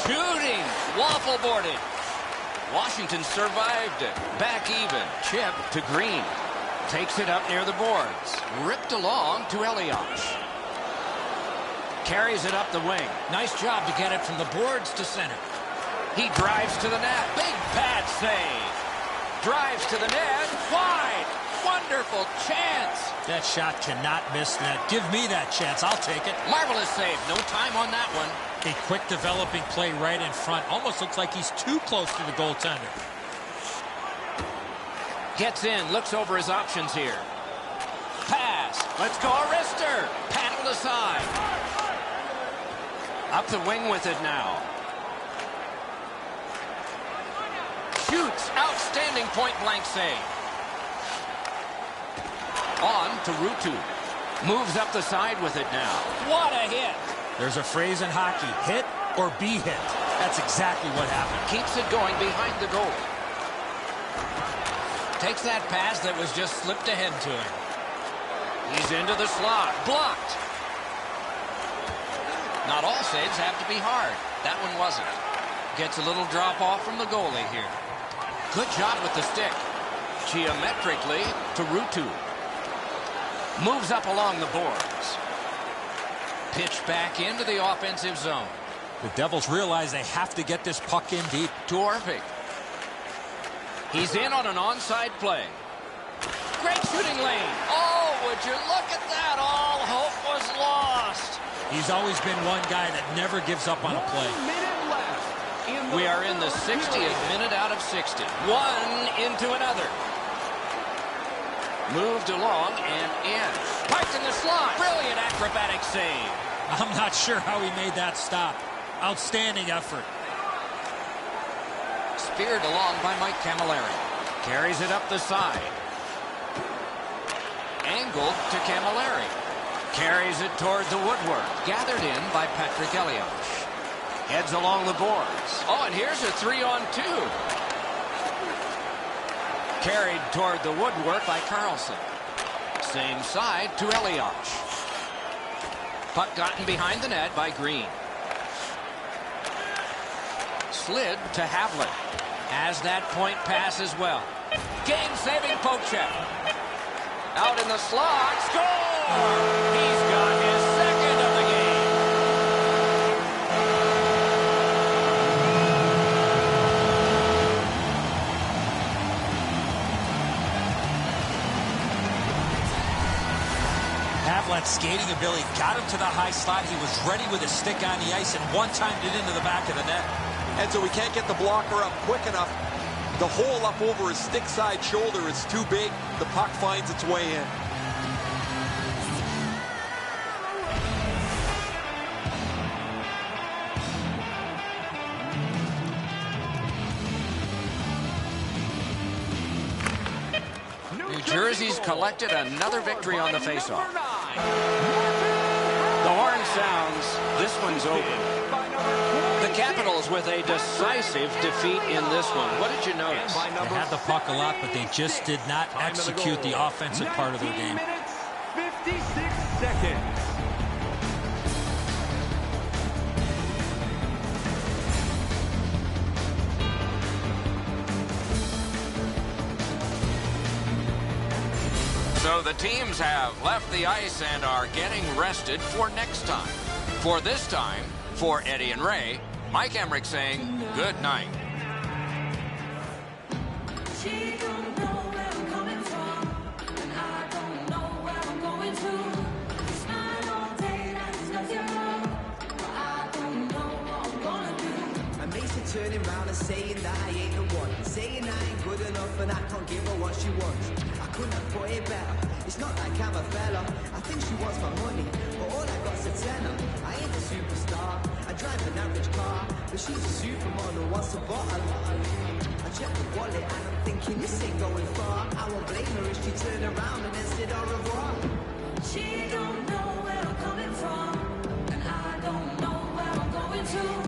Shooting. Waffle boarded. Washington survived it. Back even. Chip to Green. Takes it up near the boards. Ripped along to Elliott. Carries it up the wing. Nice job to get it from the boards to center. He drives to the net. Big pad save. Drives to the net. Wide. Wonderful chance. That shot cannot miss net. Give me that chance. I'll take it. Marvelous save. No time on that one. A quick developing play right in front. Almost looks like he's too close to the goaltender. Gets in. Looks over his options here. Pass. Let's go, Arister. Paddled aside. Up the wing with it now. Shoots. Outstanding point-blank save. On to Ruutu. Moves up the side with it now. What a hit. There's a phrase in hockey, hit or be hit. That's exactly what happened. Keeps it going behind the goal. Takes that pass that was just slipped ahead to him. He's into the slot. Blocked. Not all saves have to be hard. That one wasn't. Gets a little drop off from the goalie here. Good job with the stick. Geometrically to Ruutu. Moves up along the boards. Pitch back into the offensive zone. The Devils realize they have to get this puck in deep. To Orpik. He's in on an onside play. Great shooting lane. Oh, would you look at that? All hope was lost. He's always been one guy that never gives up on a play. 1 minute left. We are in the 60th minute out of 60. One into another. Moved along and in. Parked in the slot. Brilliant acrobatic save. I'm not sure how he made that stop. Outstanding effort. Speared along by Mike Camilleri. Carries it up the side. Angled to Camilleri. Carries it toward the woodwork. Gathered in by Patrick Elliott. Heads along the boards. Oh, and here's a 3-on-2. Carried toward the woodwork by Carlson. Same side to Elliott. Puck gotten behind the net by Green. Slid to Havlat. Has that point pass as well. Game-saving poke check. Out in the slot. Score! He's got his second of the game. Havlat's skating ability got him to the high slot. He was ready with his stick on the ice and one-timed it into the back of the net. And so he can't get the blocker up quick enough. The hole up over his stick side shoulder is too big. The puck finds its way in. as he's collected another victory on the faceoff. The horn sounds. This one's over. The Capitals with a decisive defeat in this one. What did you notice? They had the puck a lot, but they just did not execute the offensive part of their game. 56 seconds. So the teams have left the ice and are getting rested for next time. For this time, for Eddie and Ray, Mike Emmerich saying good night. She don't know where I'm coming from, and I don't know where I'm going to. Smile all day, that's nothing wrong, but I don't know what I'm gonna do. And makes her turning round and saying that I ain't the one, saying I ain't good enough and I can't give her what she wants. I couldn't have put it better. It's not like I'm a fella. I think she wants my money, but all I got's a tenner. I ain't a superstar. I drive an average car, but she's a supermodel. Wants a bottle. I check the wallet and I'm thinking this ain't going far. I won't blame her if she turned around and then said au revoir. She don't know where I'm coming from, and I don't know where I'm going to.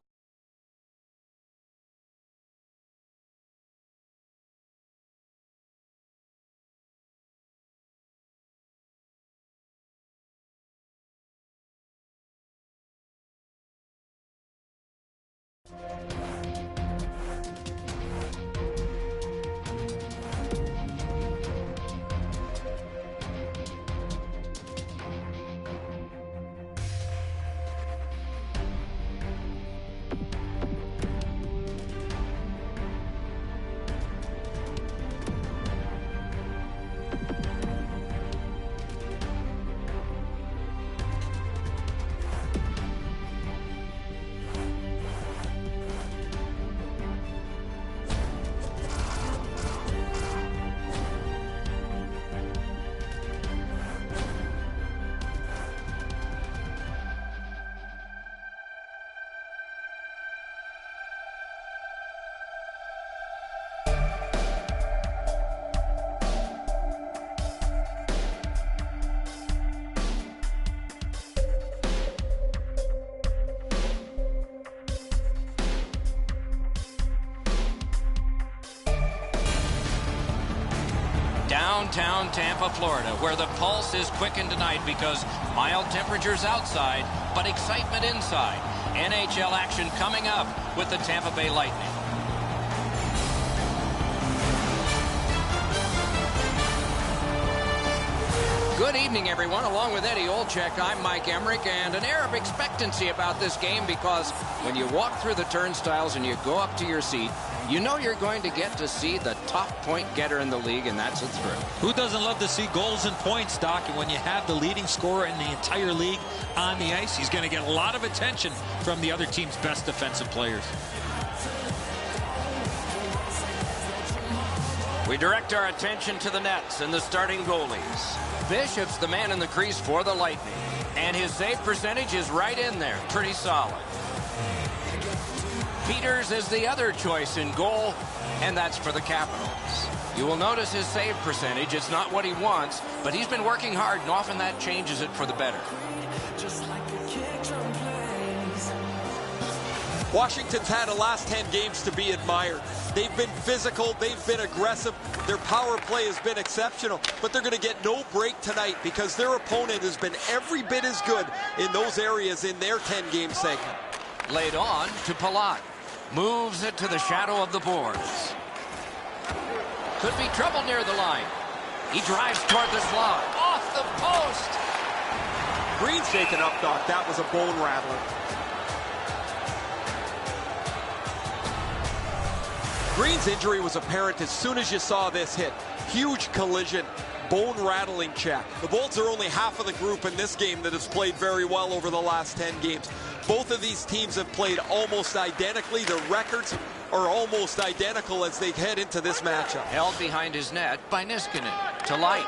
Downtown Tampa, Florida, where the pulse is quickened tonight because mild temperatures outside, but excitement inside. NHL action coming up with the Tampa Bay Lightning. Good evening, everyone. Along with Eddie Olczyk, I'm Mike Emmerich, and an air of expectancy about this game because when you walk through the turnstiles and you go up to your seat, you know you're going to get to see the top point getter in the league, and that's a thrill. Who doesn't love to see goals and points, Doc? And when you have the leading scorer in the entire league on the ice, he's going to get a lot of attention from the other team's best defensive players. We direct our attention to the nets and the starting goalies. Bishop's the man in the crease for the Lightning, and his save percentage is right in there, pretty solid. Peters is the other choice in goal, and that's for the Capitals. You will notice his save percentage. It's not what he wants, but he's been working hard, and often that changes it for the better. Washington's had the last 10 games to be admired. They've been physical, they've been aggressive, their power play has been exceptional, but they're going to get no break tonight because their opponent has been every bit as good in those areas in their 10-game segment. Laid on to Palat. Moves it to the shadow of the boards. Could be trouble near the line. He drives toward the slot. Off the post. Green's taken up, Doc. That was a bone rattler. Green's injury was apparent as soon as you saw this hit. Huge collision, bone-rattling check. The Bolts are only half of the group in this game that has played very well over the last 10 games. Both of these teams have played almost identically. Their records are almost identical as they head into this matchup. Held behind his net by Niskanen to Light.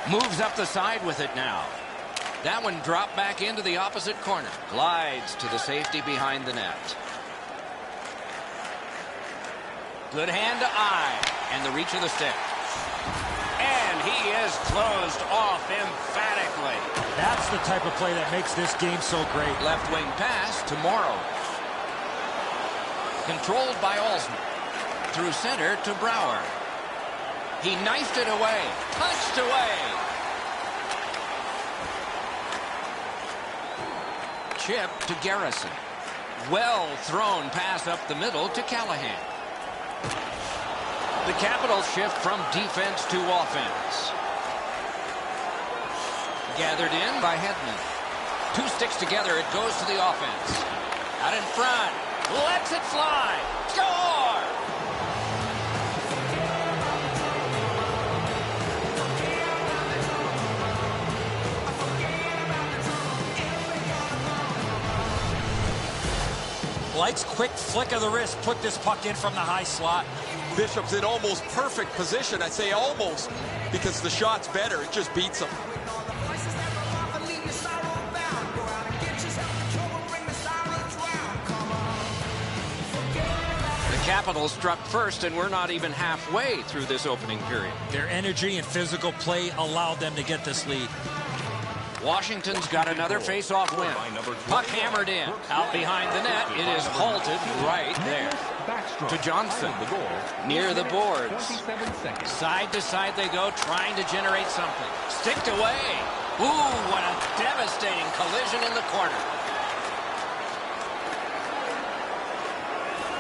Moves up the side with it now. That one dropped back into the opposite corner. Glides to the safety behind the net. Good hand to eye. And the reach of the stick. And he is closed off emphatically. That's the type of play that makes this game so great. Left wing pass to Morrow. Controlled by Olsen. Through center to Brower. He knifed it away. Punched away. Chip to Garrison. Well thrown pass up the middle to Callahan. The Capitals shift from defense to offense. Gathered in by Hedman. Two sticks together, it goes to the offense. Out in front. Lets it fly. Score! Light's quick flick of the wrist put this puck in from the high slot. Bishop's in almost perfect position. I say almost because the shot's better. It just beats him. The Capitals struck first, and we're not even halfway through this opening period. Their energy and physical play allowed them to get this lead. Washington's got another face-off win. Puck hammered in. Out behind the net. It is halted right there. To Johnson. Near the boards. Side to side they go, trying to generate something. Sticked away. Ooh, what a devastating collision in the corner.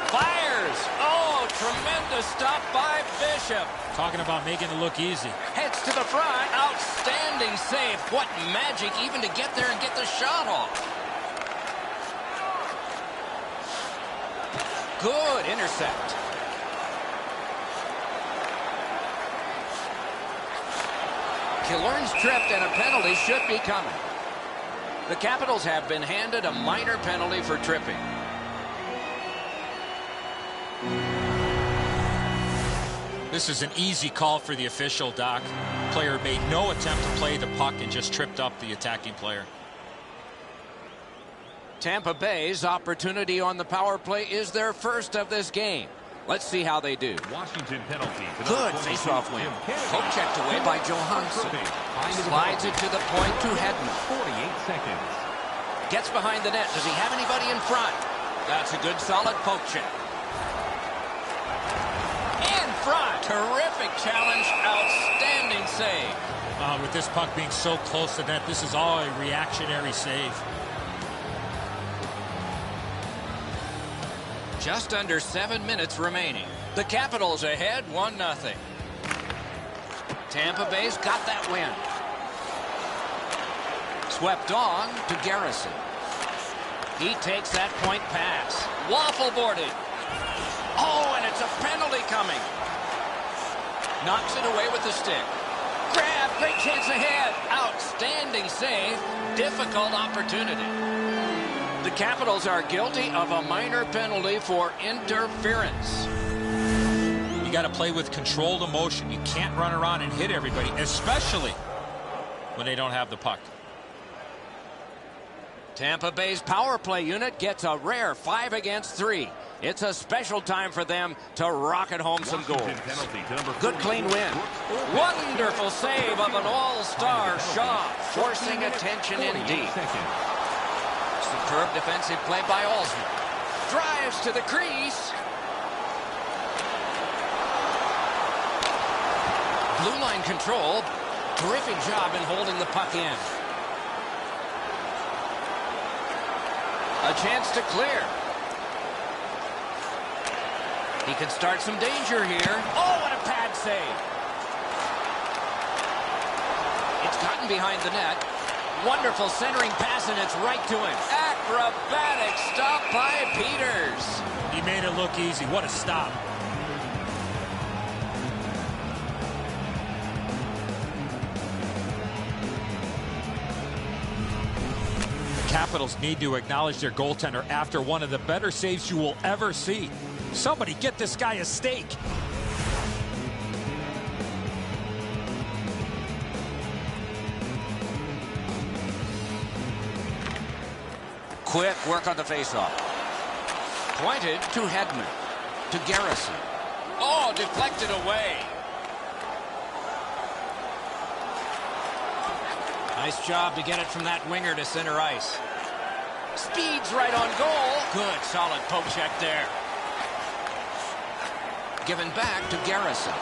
Fires. Oh, tremendous stop by Bishop. Talking about making it look easy. Heads to the front. Outstanding save. What magic even to get there and get the shot off. Good intercept. Killorn's tripped and a penalty should be coming. The Capitals have been handed a minor penalty for tripping. This is an easy call for the official, Doc. Player made no attempt to play the puck and just tripped up the attacking player. Tampa Bay's opportunity on the power play is their first of this game. Let's see how they do. Washington penalty. Good face-off win. Poke checked away by Johansson. Slides it to the point to Hedman. 48 seconds. Gets behind the net. Does he have anybody in front? That's a good solid poke check. In front. Terrific challenge. Outstanding save. With this puck being so close to net, this is all a reactionary save. Just under 7 minutes remaining. The Capitals ahead 1-0. Tampa Bay's got that win. Swept on to Garrison. He takes that point pass. Waffle boarded. Oh, and it's a penalty coming. Knocks it away with the stick. Grab, great chance ahead. Outstanding save. Difficult opportunity. The Capitals are guilty of a minor penalty for interference. You got to play with controlled emotion. You can't run around and hit everybody, especially when they don't have the puck. Tampa Bay's power play unit gets a rare 5 against 3. It's a special time for them to rocket home some goals. Good clean win. Wonderful save of an all-star Shaw, forcing attention indeed. Superb defensive play by Olsen. Drives to the crease. Blue line control. Terrific job in holding the puck in. A chance to clear. He can start some danger here. Oh, what a pad save. It's gotten behind the net. Wonderful centering pass, and it's right to him. Acrobatic stop by Peters. He made it look easy. What a stop. The Capitals need to acknowledge their goaltender after one of the better saves you will ever see. Somebody get this guy a steak. Quick work on the faceoff. Pointed to Hedman. To Garrison. Oh, deflected away. Nice job to get it from that winger to center ice. Speeds right on goal. Good, solid poke check there. Given back to Garrison.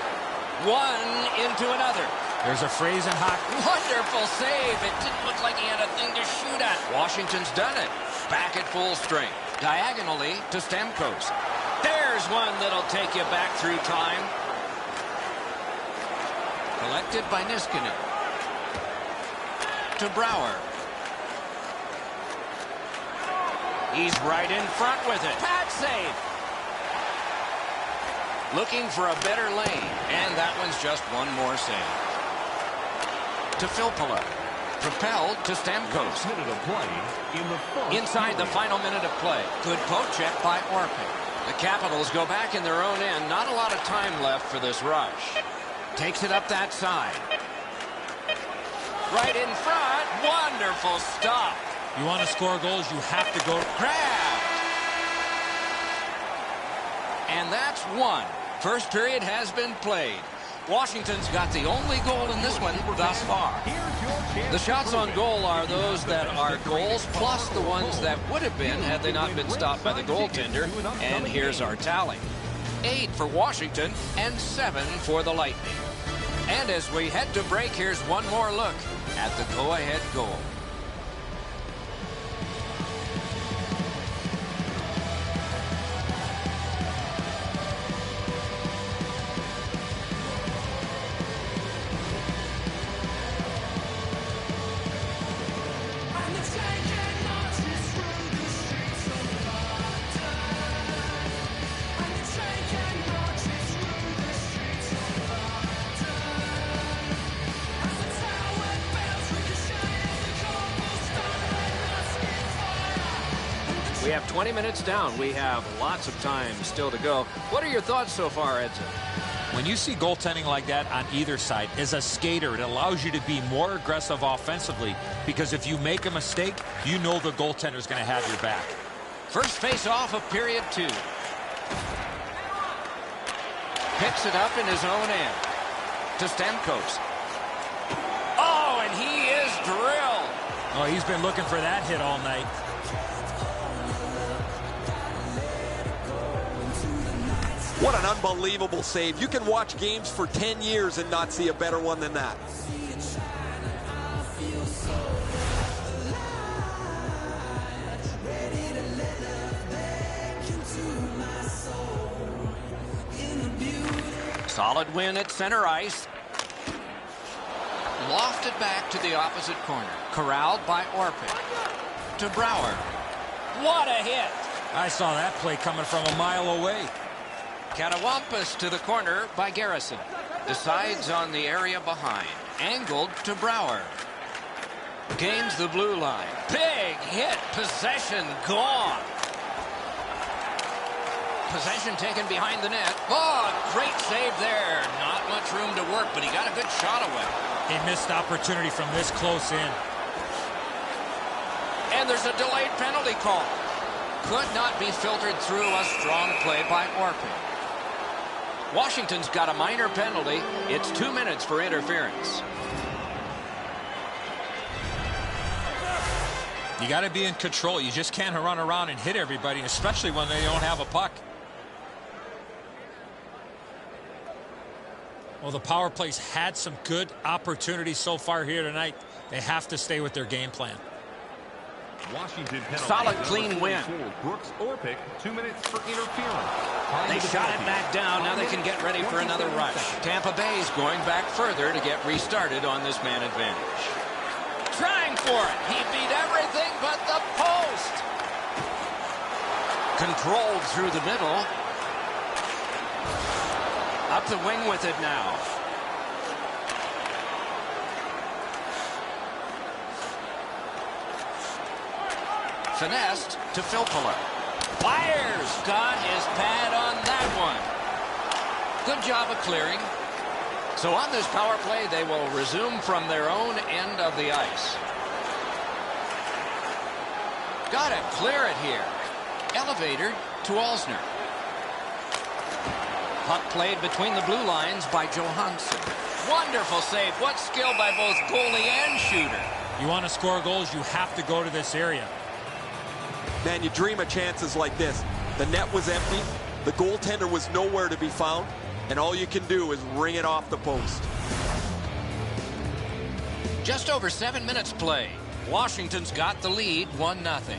One into another. There's a phrase in hockey. Wonderful save. It didn't look like he had a thing to shoot at. Washington's done it. Back at full strength. Diagonally to Stamkos. There's one that'll take you back through time. Collected by Niskanen. To Brouwer. He's right in front with it. Pad save. Looking for a better lane. And that one's just one more save. To Filppula. Propelled to Stamkos. Minute of play in the first Inside the period. final minute of play. Good poke check by Orpik. The Capitals go back in their own end. Not a lot of time left for this rush. Takes it up that side. Right in front. Wonderful stop. You want to score goals, you have to go. Grabbed. And that's one. First period has been played. Washington's got the only goal in this one thus far. The shots on goal are those that are goals plus the ones that would have been had they not been stopped by the goaltender. And here's our tally. 8 for Washington and 7 for the Lightning. And as we head to break, here's one more look at the go-ahead goal. We have 20 minutes down. We have lots of time still to go. What are your thoughts so far, Edson? When you see goaltending like that on either side, as a skater, it allows you to be more aggressive offensively, because if you make a mistake, you know the goaltender's going to have your back. First face-off of period 2. Picks it up in his own end. To Stamkos. Oh, and he is drilled. Oh, he's been looking for that hit all night. What an unbelievable save. You can watch games for 10 years and not see a better one than that. Solid win at center ice. Lofted back to the opposite corner. Corralled by Orpik. To Brouwer. What a hit. I saw that play coming from a mile away. Catawampus to the corner by Garrison. Decides on the area behind. Angled to Brouwer. Gains the blue line. Big hit. Possession gone. Possession taken behind the net. Oh, great save there. Not much room to work, but he got a good shot away. A missed opportunity from this close in. And there's a delayed penalty call. Could not be filtered through. A strong play by Orpik. Washington's got a minor penalty. It's 2 minutes for interference. You got to be in control. You just can't run around and hit everybody, especially when they don't have a puck. Well, the power play's had some good opportunities so far here tonight. They have to stay with their game plan. Washington penalty. Solid, clean win. Brooks Orpik, 2 minutes for interference. They shot it back down. Now they can get ready for another rush. Tampa Bay's going back further to get restarted on this man advantage. Trying for it. He beat everything but the post. Controlled through the middle. Up the wing with it now. Finessed to Filppula. Fires. Got his pad on that one. Good job of clearing. So on this power play, they will resume from their own end of the ice. Got to clear it here. Elevator to Alsner. Puck played between the blue lines by Johansson. Wonderful save. What skill by both goalie and shooter. You want to score goals, you have to go to this area. Man, you dream of chances like this. The net was empty. The goaltender was nowhere to be found. And all you can do is ring it off the post. Just over 7 minutes played. Washington's got the lead, 1-0.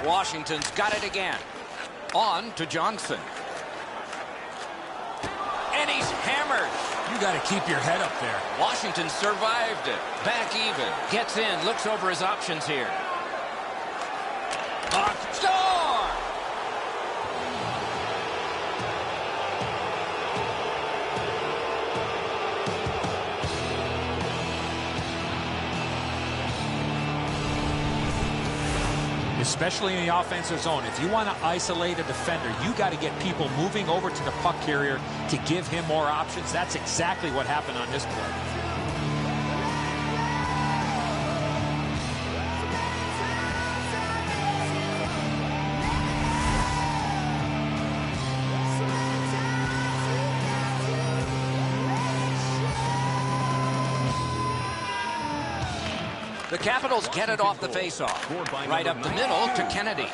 Washington's got it again. On to Johnson. And he's hammered. You got to keep your head up there. Washington survived it. Back even. Gets in. Looks over his options here. Puck. Score! Especially in the offensive zone. If you want to isolate a defender, you got to get people moving over to the puck carrier to give him more options. That's exactly what happened on this play. The Capitals get it off the faceoff. Right up the middle to Kennedy.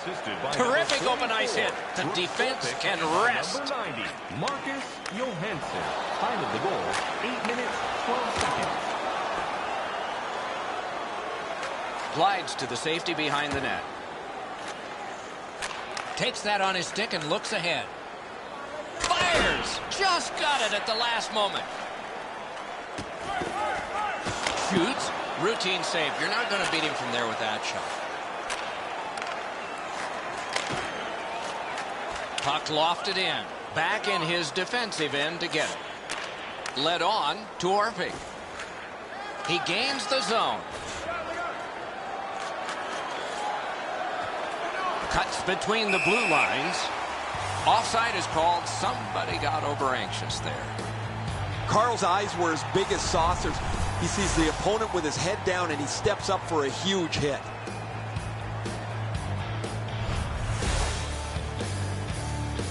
Terrific open ice hit. The defense can rest. Number 90, Marcus Johansson. Time of the goal, 8 minutes, 12 seconds. Glides to the safety behind the net. Takes that on his stick and looks ahead. Fires! Just got it at the last moment. Shoots. Routine save. You're not going to beat him from there with that shot. Puck lofted in. Back in his defensive end to get it. Led on to Orpik. He gains the zone. Cuts between the blue lines. Offside is called. Somebody got over anxious there. Carl's eyes were as big as saucers. He sees the opponent with his head down and he steps up for a huge hit.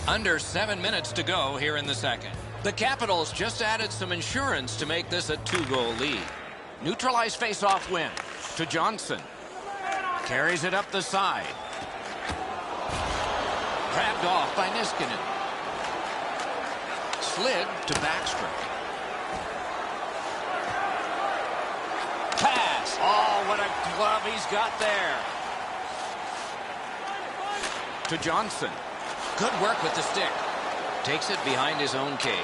Under 7 minutes to go here in the second. The Capitals just added some insurance to make this a 2-goal lead. Neutralized face-off win to Johnson. Carries it up the side. Grabbed off by Niskanen. Slid to Backstrom. Pass. Oh, what a glove he's got there. To Johnson. Good work with the stick. Takes it behind his own cage.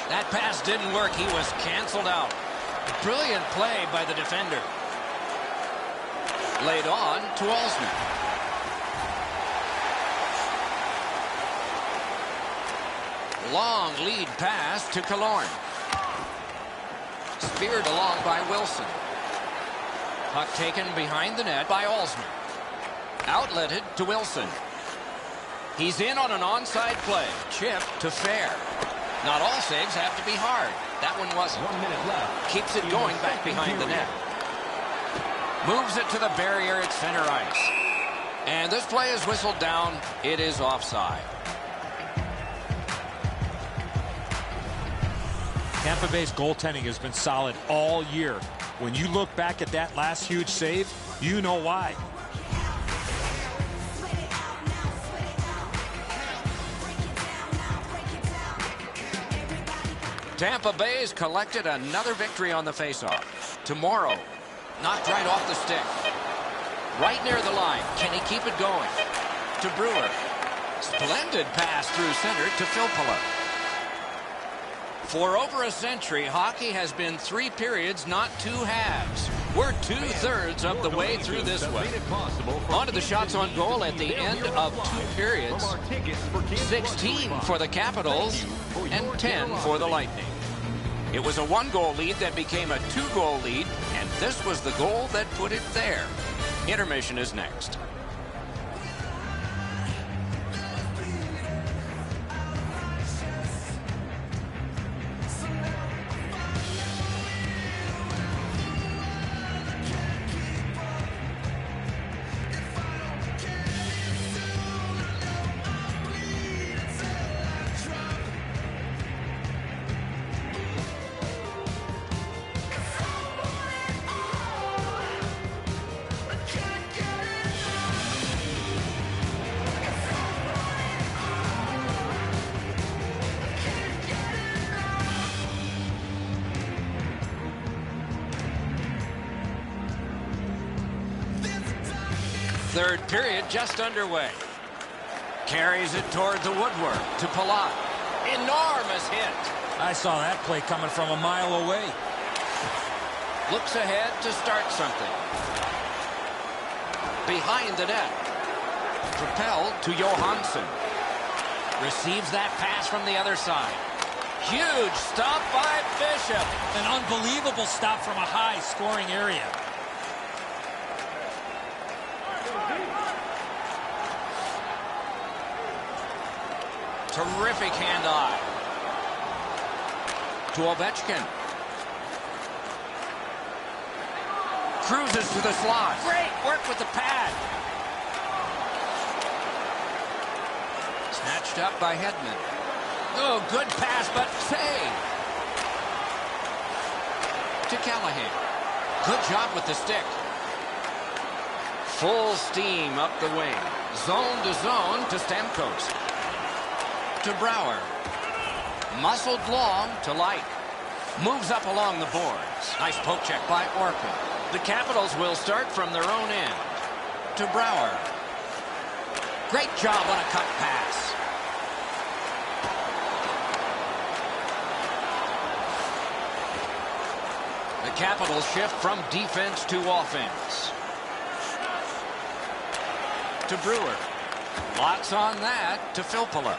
That pass didn't work. He was canceled out. Brilliant play by the defender. Laid on to Alsman. Long lead pass to Killorn. Speared along by Wilson. Puck taken behind the net by Alsman. Outletted to Wilson. He's in on an onside play. Chip to Fair. Not all saves have to be hard. That one wasn't. 1 minute left. Keeps it going back behind the net. Moves it to the barrier at center ice. And this play is whistled down. It is offside. Tampa Bay's goaltending has been solid all year. When you look back at that last huge save, you know why. Tampa Bay's collected another victory on the faceoff. Tomorrow, knocked right off the stick. Right near the line. Can he keep it going? To Brewer. Splendid pass through center to Filppula. For over a century, hockey has been 3 periods, not 2 halves. We're 2/3 of the way through this one. On to the shots on goal at the end of 2 periods. 16 for the Capitals and 10 for the Lightning. It was a 1-goal lead that became a 2-goal lead, and this was the goal that put it there. Intermission is next. Third period just underway. Carries it toward the woodwork to Palat. Enormous hit. I saw that play coming from a mile away. Looks ahead to start something. Behind the net. Propelled to Johansson. Receives that pass from the other side. Huge stop by Bishop. An unbelievable stop from a high scoring area. Terrific hand-eye. To Ovechkin. Cruises to the slot. Great work with the pad. Snatched up by Hedman. Oh, good pass, but save. To Callahan. Good job with the stick. Full steam up the wing. Zone to zone to Stamkos. To Brouwer. Muscled long to Light. Moves up along the boards. Nice poke check by Orpin. The Capitals will start from their own end. To Brouwer. Great job on a cut pass. The Capitals shift from defense to offense. To Brewer. Lots on that to Filppula.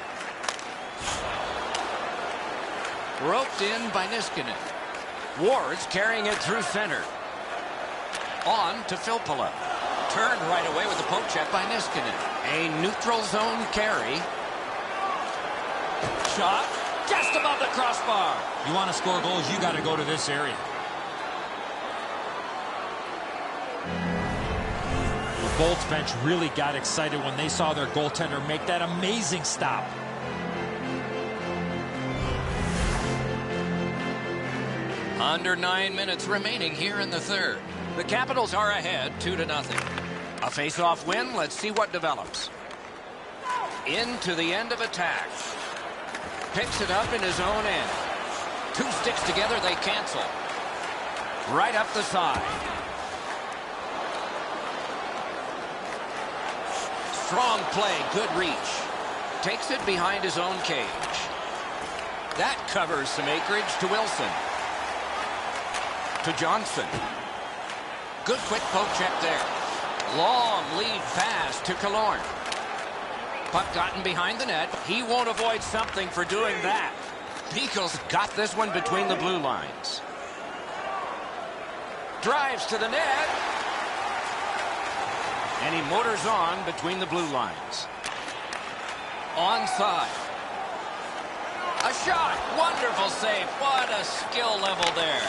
Roped in by Niskanen. Ward's carrying it through center. On to Filppula. Turned right away with the poke check by Niskanen. A neutral zone carry. Shot just above the crossbar. You want to score goals, you got to go to this area. The Bolts bench really got excited when they saw their goaltender make that amazing stop. Under 9 minutes remaining here in the third. The Capitals are ahead 2-0. A face-off win. Let's see what develops. Into the end of attack. Picks it up in his own end. Two sticks together, they cancel. Right up the side. Strong play, good reach. Takes it behind his own cage. That covers some acreage to Wilson. To Johnson. Good quick poke check there. Long lead pass to Killorn. Puck gotten behind the net. He won't avoid something for doing that. Beagle's got this one between the blue lines. Drives to the net. And he motors on between the blue lines. Onside. A shot. Wonderful save. What a skill level there.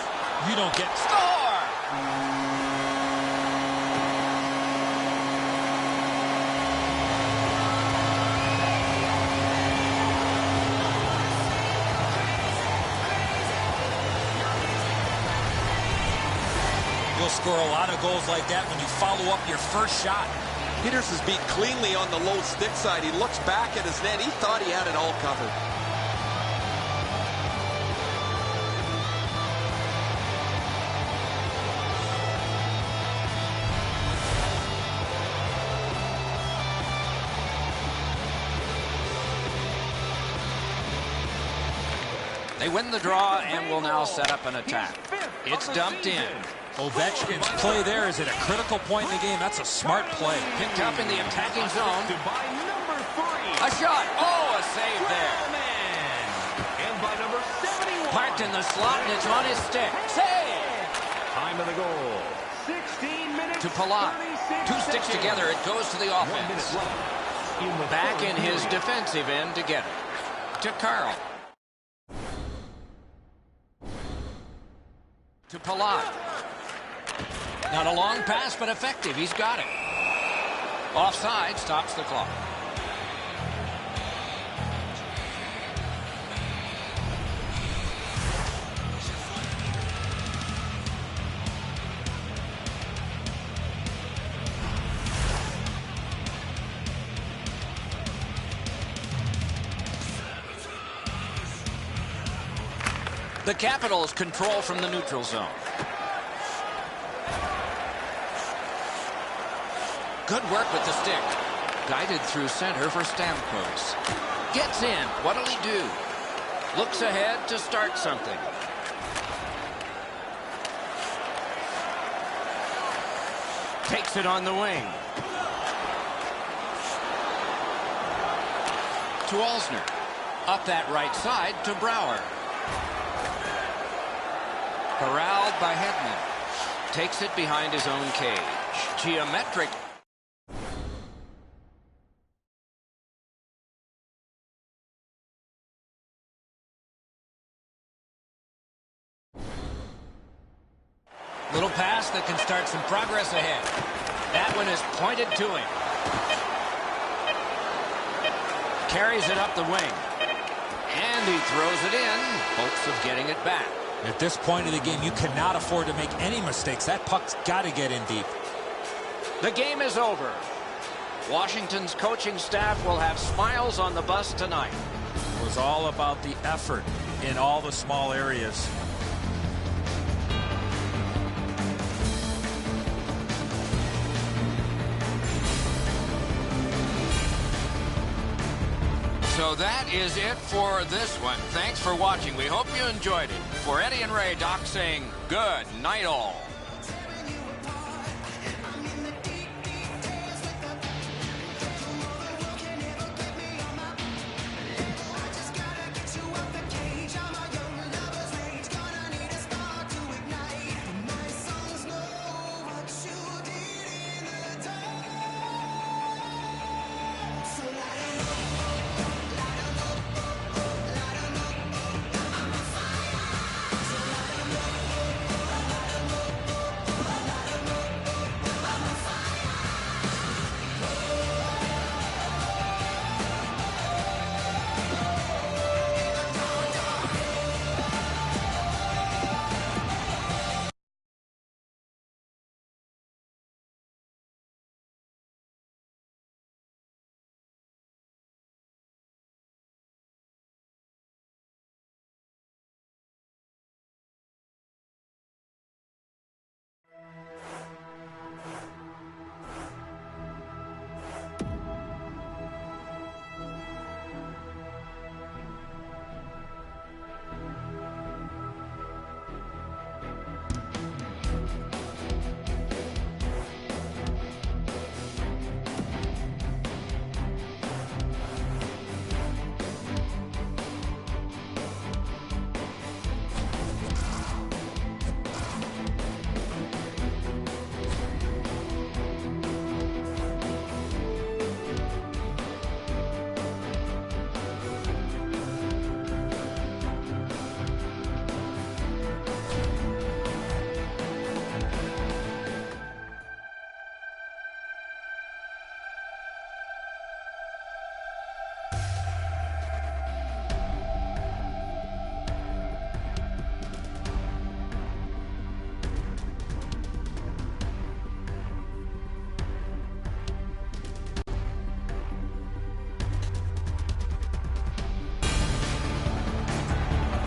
You don't get... Score! You'll score a lot of goals like that when you follow up your first shot. Peters is beat cleanly on the low stick side. He looks back at his net. He thought he had it all covered. They win the draw and will now set up an attack. It's dumped in. Ovechkin's play there is at a critical point in the game. That's a smart play. Picked up in the attacking zone. A shot. Oh, a save there. And by number 71. Parked in the slot, and it's on his stick. Save. Time of the goal. 16 minutes. To Palat. 36 Two sticks seconds. together. It goes to the 1 minute offense. left in the Back third in his period. defensive end to get it. To Carl. To Palat. Not a long pass, but effective. He's got it. Offside stops the clock. The Capitals control from the neutral zone. Good work with the stick. Guided through center for Stamkos. Gets in. What'll he do? Looks ahead to start something. Takes it on the wing. To Alsner. Up that right side to Brouwer. Corralled by Hedman. Takes it behind his own cage. Geometric. Little pass that can start some progress ahead. That one is pointed to him. Carries it up the wing. And he throws it in, hopes of getting it back. At this point of the game, you cannot afford to make any mistakes. That puck's got to get in deep. The game is over. Washington's coaching staff will have smiles on the bus tonight. It was all about the effort in all the small areas. So that is it for this one. Thanks for watching. We hope you enjoyed it. For Eddie and Ray, Doc saying good night all.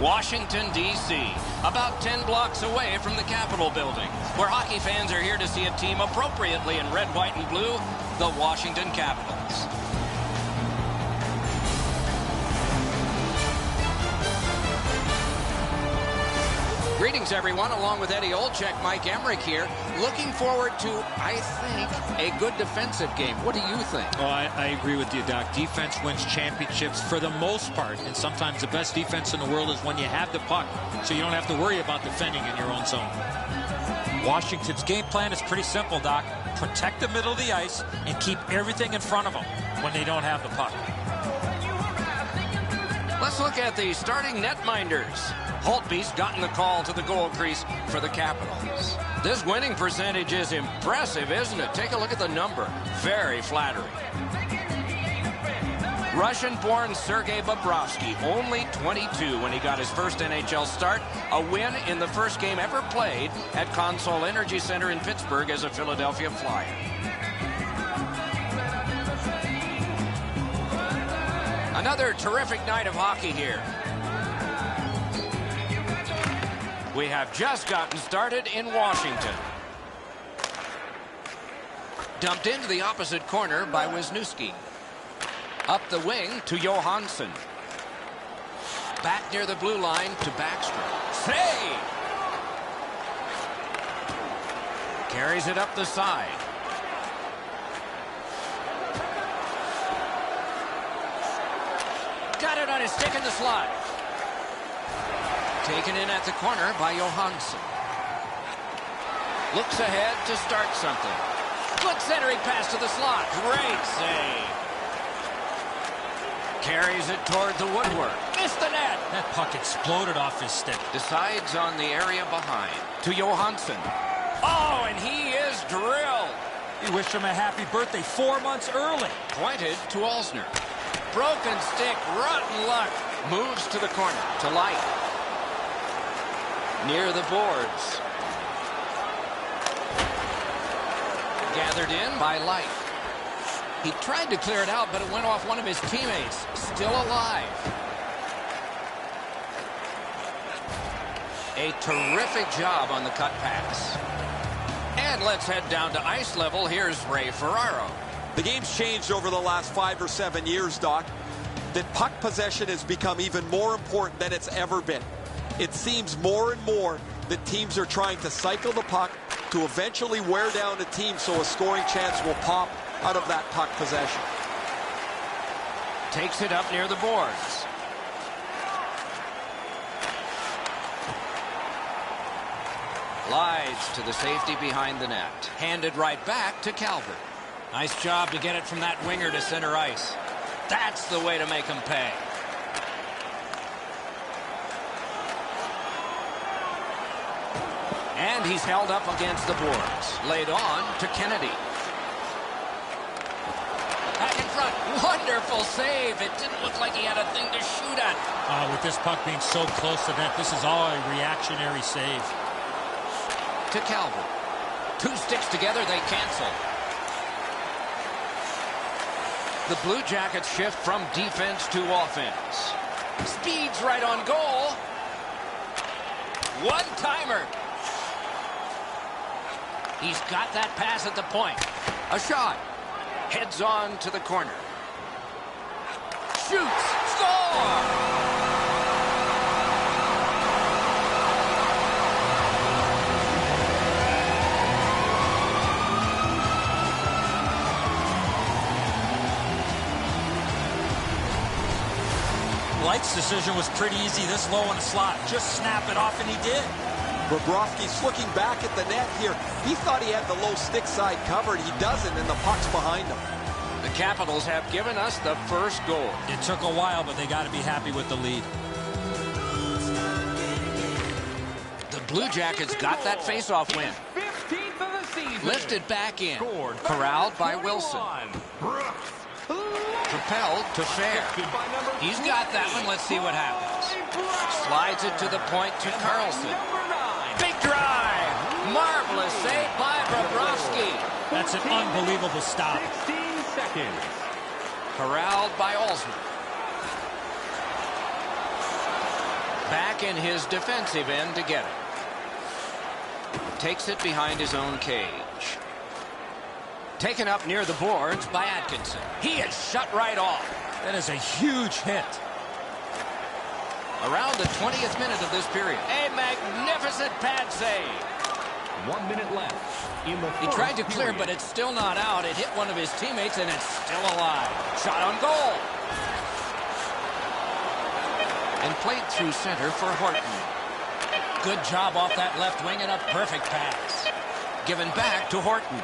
Washington, D.C., about 10 blocks away from the Capitol building, where hockey fans are here to see a team appropriately in red, white, and blue, the Washington Capitals. Greetings, everyone. Along with Eddie Olczyk, Mike Emmerich here. Looking forward to, I think, a good defensive game. What do you think? Oh, I agree with you, Doc. Defense wins championships for the most part, and sometimes the best defense in the world is when you have the puck, so you don't have to worry about defending in your own zone. Washington's game plan is pretty simple, Doc. Protect the middle of the ice and keep everything in front of them when they don't have the puck. Let's look at the starting netminders. Holtby's gotten the call to the goal crease for the Capitals. This winning percentage is impressive, isn't it? Take a look at the number. Very flattering. Russian-born Sergei Bobrovsky, only 22 when he got his first NHL start. A win in the first game ever played at Consol Energy Center in Pittsburgh as a Philadelphia Flyer. Another terrific night of hockey here. We have just gotten started in Washington. Dumped into the opposite corner by Wisniewski. Up the wing to Johansson. Back near the blue line to Backstrom. Save! Carries it up the side. Got it on his stick in the slot. Taken in at the corner by Johansson. Looks ahead to start something. Good centering pass to the slot. Great save. Carries it toward the woodwork. Missed the net. That puck exploded off his stick. Decides on the area behind. To Johansson. Oh, and he is drilled. You wish him a happy birthday 4 months early. Pointed to Alsner. Broken stick. Rotten luck. Moves to the corner. To Light. Near the boards. Gathered in by Light. He tried to clear it out, but it went off one of his teammates. Still alive. A terrific job on the cut pass. And let's head down to ice level. Here's Ray Ferraro. The game's changed over the last 5 or 7 years, Doc. That puck possession has become even more important than it's ever been. It seems more and more that teams are trying to cycle the puck to eventually wear down a team so a scoring chance will pop out of that puck possession. Takes it up near the boards. Glides to the safety behind the net. Handed right back to Calvert. Nice job to get it from that winger to center ice. That's the way to make him pay. And he's held up against the boards. Laid on to Kennedy. Back in front. Wonderful save. It didn't look like he had a thing to shoot at. With this puck being so close to net, this is all a reactionary save. To Calvert. 2 sticks together, they cancel. The Blue Jackets shift from defense to offense. Speed's right on goal. One-timer. He's got that pass at the point. A shot. Heads on to the corner. Shoots. Score! Light's decision was pretty easy this low in the slot. Just snap it off, and he did. Bobrovsky's looking back at the net here. He thought he had the low stick side covered. He doesn't, and the puck's behind him. The Capitals have given us the first goal. It took a while, but they got to be happy with the lead. The Blue Jackets got that face-off win. 15th of the season. Lifted back in. Scored. Corralled by Wilson. Propelled to Fair. He's got that one. Let's see what happens. Slides it to the point to Carlson. Big drive. Marvelous save by Bobrovsky. That's an unbelievable stop. 16 seconds. Corralled by Alsner. Back in his defensive end to get it. Takes it behind his own cage. Taken up near the boards by Atkinson. He is shut right off. That is a huge hit. Around the 20th minute of this period. A magnificent pad save. 1 minute left in the He first tried to clear, period. but it's still not out. It hit one of his teammates, and it's still alive. Shot on goal. And played through center for Horton. Good job off that left wing and a perfect pass. Given back to Horton.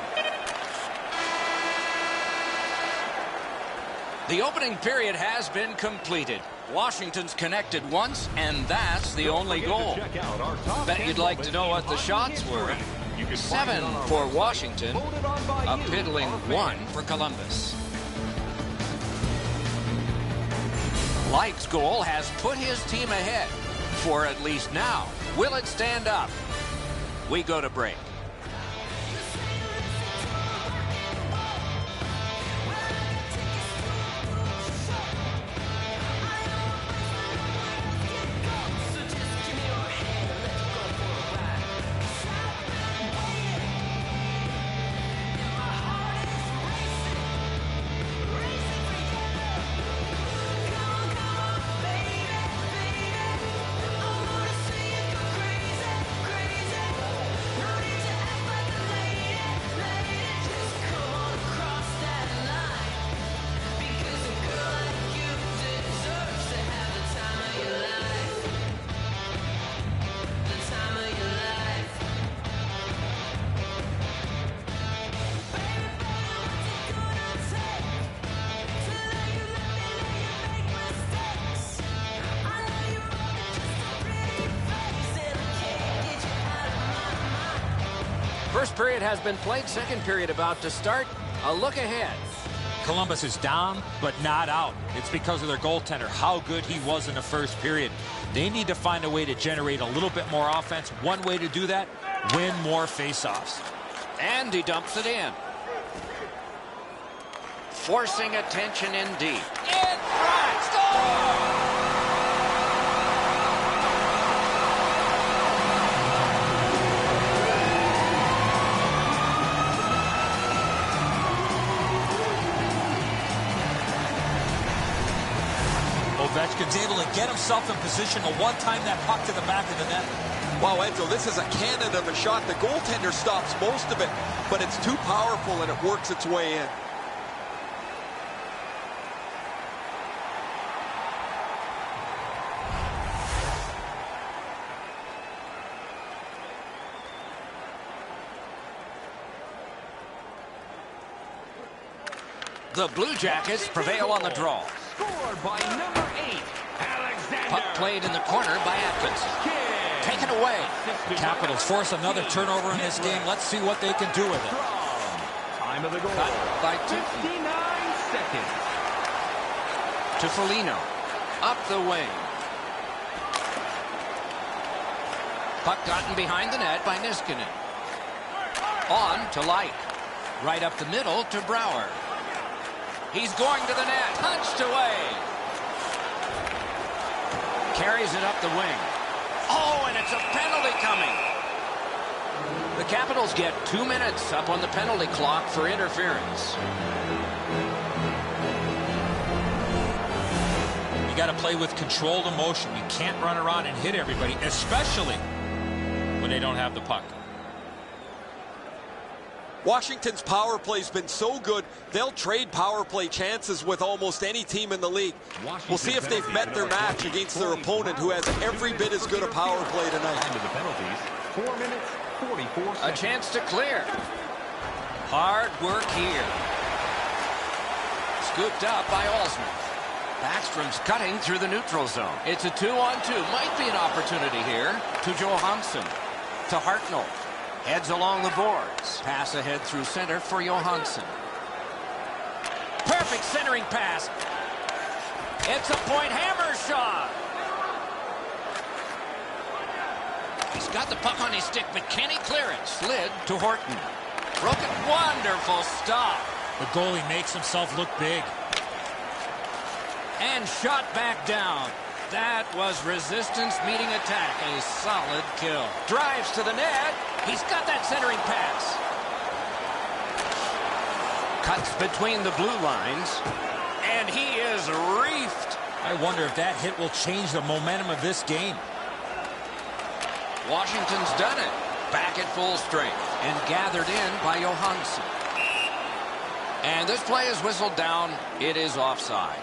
The opening period has been completed. Washington's connected once, and that's the only goal. Bet you'd like to know what the shots were. 7 for Washington, a piddling 1 for Columbus. Light's goal has put his team ahead, for at least now. Will it stand up? We go to break. First period has been played. Second period about to start. A look ahead. Columbus is down, but not out. It's because of their goaltender, how good he was in the first period. They need to find a way to generate a little bit more offense. One way to do that, win more faceoffs. And he dumps it in. Forcing attention in deep. In front. Score! Ovechkin's able to get himself in position to one-time that puck to the back of the net. Wow, Enzo, this is a cannon of a shot. The goaltender stops most of it, but it's too powerful and it works its way in. The Blue Jackets prevail on the draw. Scored by number 8, Alexander. Puck played in the corner by Atkinson. Taken away. Capitals force another turnover in this game. Let's see what they can do with it. Time of the goal. Cut by 59 seconds. to Foligno. Up the wing. Puck gotten behind the net by Niskanen. On to Light. Right up the middle to Brouwer. He's going to the net. Punched away. Carries it up the wing. Oh, and it's a penalty coming. The Capitals get 2 minutes up on the penalty clock for interference. You got to play with controlled emotion. You can't run around and hit everybody, especially when they don't have the puck. Washington's power play's been so good, they'll trade power play chances with almost any team in the league. We'll see if they've met their match against their opponent, who has every bit as good a power play tonight. Time of the penalties, 4 minutes, 44 seconds. A chance to clear. Hard work here. Scooped up by Olsen. Backstrom's cutting through the neutral zone. It's a 2-on-2. Might be an opportunity here to Johansson. To Hartnell. Heads along the boards. Pass ahead through center for Johansson. Perfect centering pass. It's a point hammer shot. He's got the puck on his stick, but can he clear it? Slid to Horton. Broken. Wonderful stop. The goalie makes himself look big. And shot back down. That was resistance meeting attack. A solid kill. Drives to the net. He's got that centering pass. Cuts between the blue lines. And he is reefed. I wonder if that hit will change the momentum of this game. Washington's done it. Back at full strength. And gathered in by Johansson. And this play is whistled down. It is offside.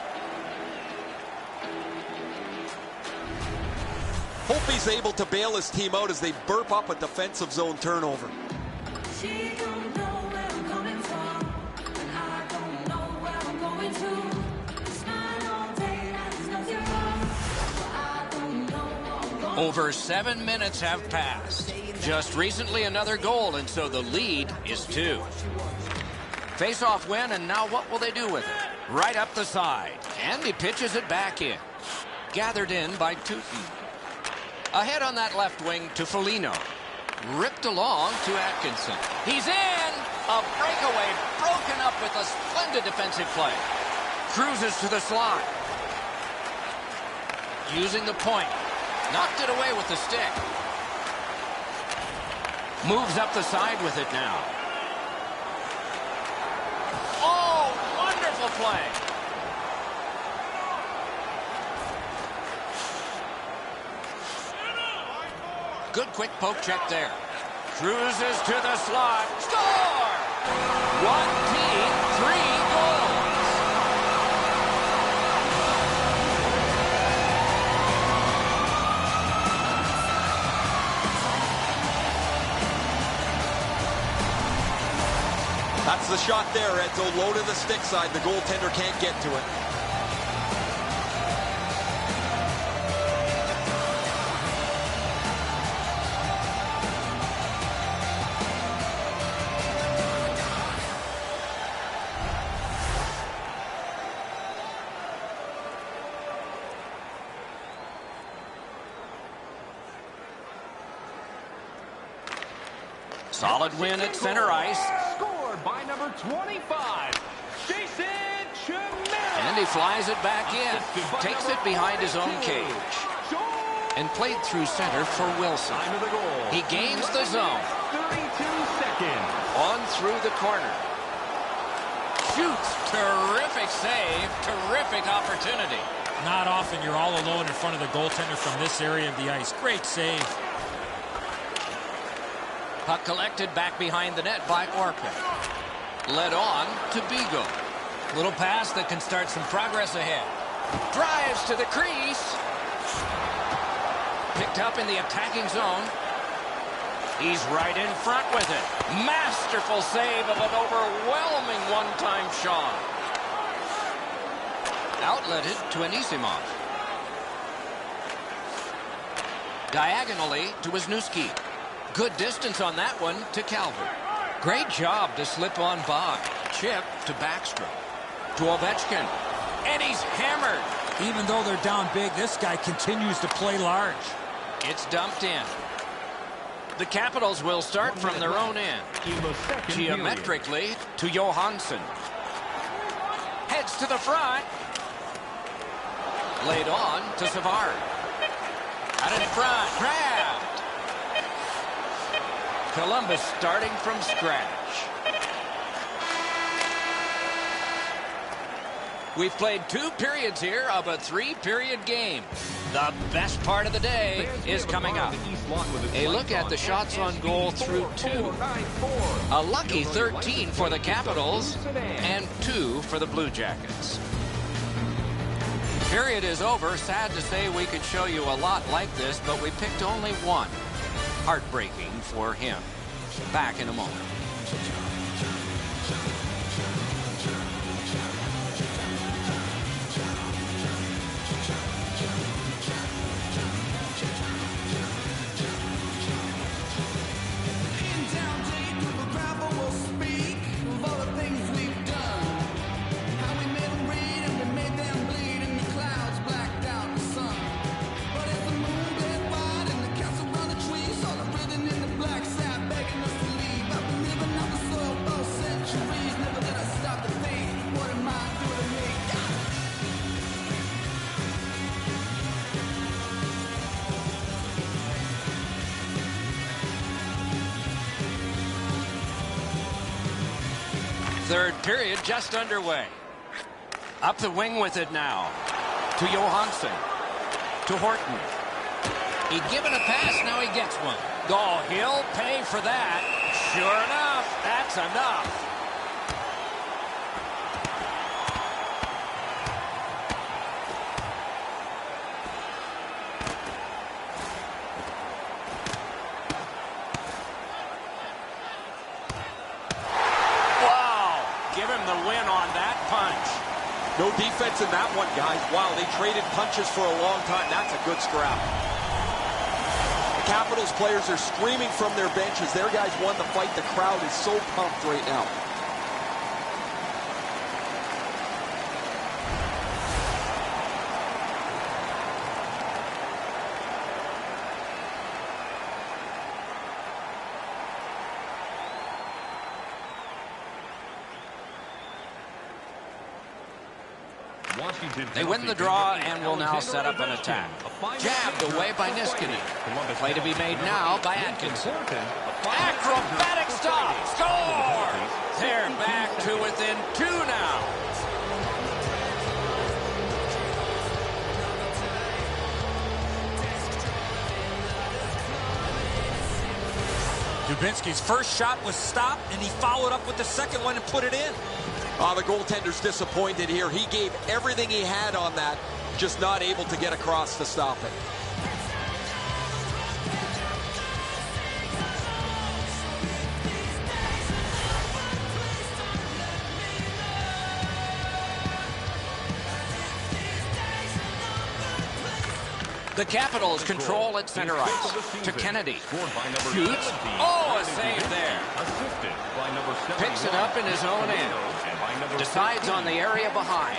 Hope he's able to bail his team out as they burp up a defensive zone turnover. She don't know where I'm coming from, and I don't know where I'm going to. Smile all day, that's nothing wrong, but I don't know what I'm going to. Over 7 minutes have passed. Just recently another goal, and so the lead is 2. Face-off win, and now what will they do with it? Right up the side. And he pitches it back in. Gathered in by Tootin. Ahead on that left wing to Foligno. Ripped along to Atkinson. He's in! A breakaway broken up with a splendid defensive play. Cruises to the slot. Using the point. Knocked it away with the stick. Moves up the side with it now. Oh, wonderful play. Good quick poke check there. Cruises to the slot. Score! One team, 3 goals. That's the shot there, Enzo. Low to the stick side. The goaltender can't get to it. Solid win at center ice. Scored by number 25, Jason Chimera. And he flies it back in. Takes it behind his own cage. And played through center for Wilson. Time of the goal. He gains the zone. 32 seconds. On through the corner. Shoots. Terrific save. Terrific opportunity. Not often you're all alone in front of the goaltender from this area of the ice. Great save. Puck collected back behind the net by Orpik. Led on to Beagle. Little pass that can start some progress ahead. Drives to the crease. Picked up in the attacking zone. He's right in front with it. Masterful save of an overwhelming one-time shot. Outletted to Anisimov. Diagonally to Wisniewski. Good distance on that one to Calvert. Great job to slip on by. Chip to Backstrom. To Ovechkin. And he's hammered. Even though they're down big, this guy continues to play large. It's dumped in. The Capitals will start from their own end. Geometrically to Johansson. Heads to the front. Laid on to Savard. Out in front. Grabbed. Columbus starting from scratch. We've played 2 periods here of a 3-period game. The best part of the day is coming up. A look at the shots on goal through 2. A lucky 13 for the Capitals and 2 for the Blue Jackets. Period is over. Sad to say we could show you a lot like this, but we picked only one. Heartbreaking for him. Back in a moment. Third period just underway. Up the wing with it now. To Johansson. To Horton. He'd given a pass, now he gets one. Oh, he'll pay for that. Sure enough, that's enough. No defense in that one, guys. Wow, they traded punches for a long time. That's a good scrap. The Capitals players are screaming from their benches. Their guys won the fight. The crowd is so pumped right now. They win the draw and will now set up an attack. Jabbed away by Niskanen. Play to be made now by Atkinson. Acrobatic stop. Score! They're back to within 2 now. Dubinsky's first shot was stopped, and he followed up with the second one and put it in. The goaltender's disappointed here. He gave everything he had on that, just not able to get across to stop it. The Capitals control at center ice. To Kennedy. Shoots. Oh, a save there. Picks it up in his own end. Decides on the area behind.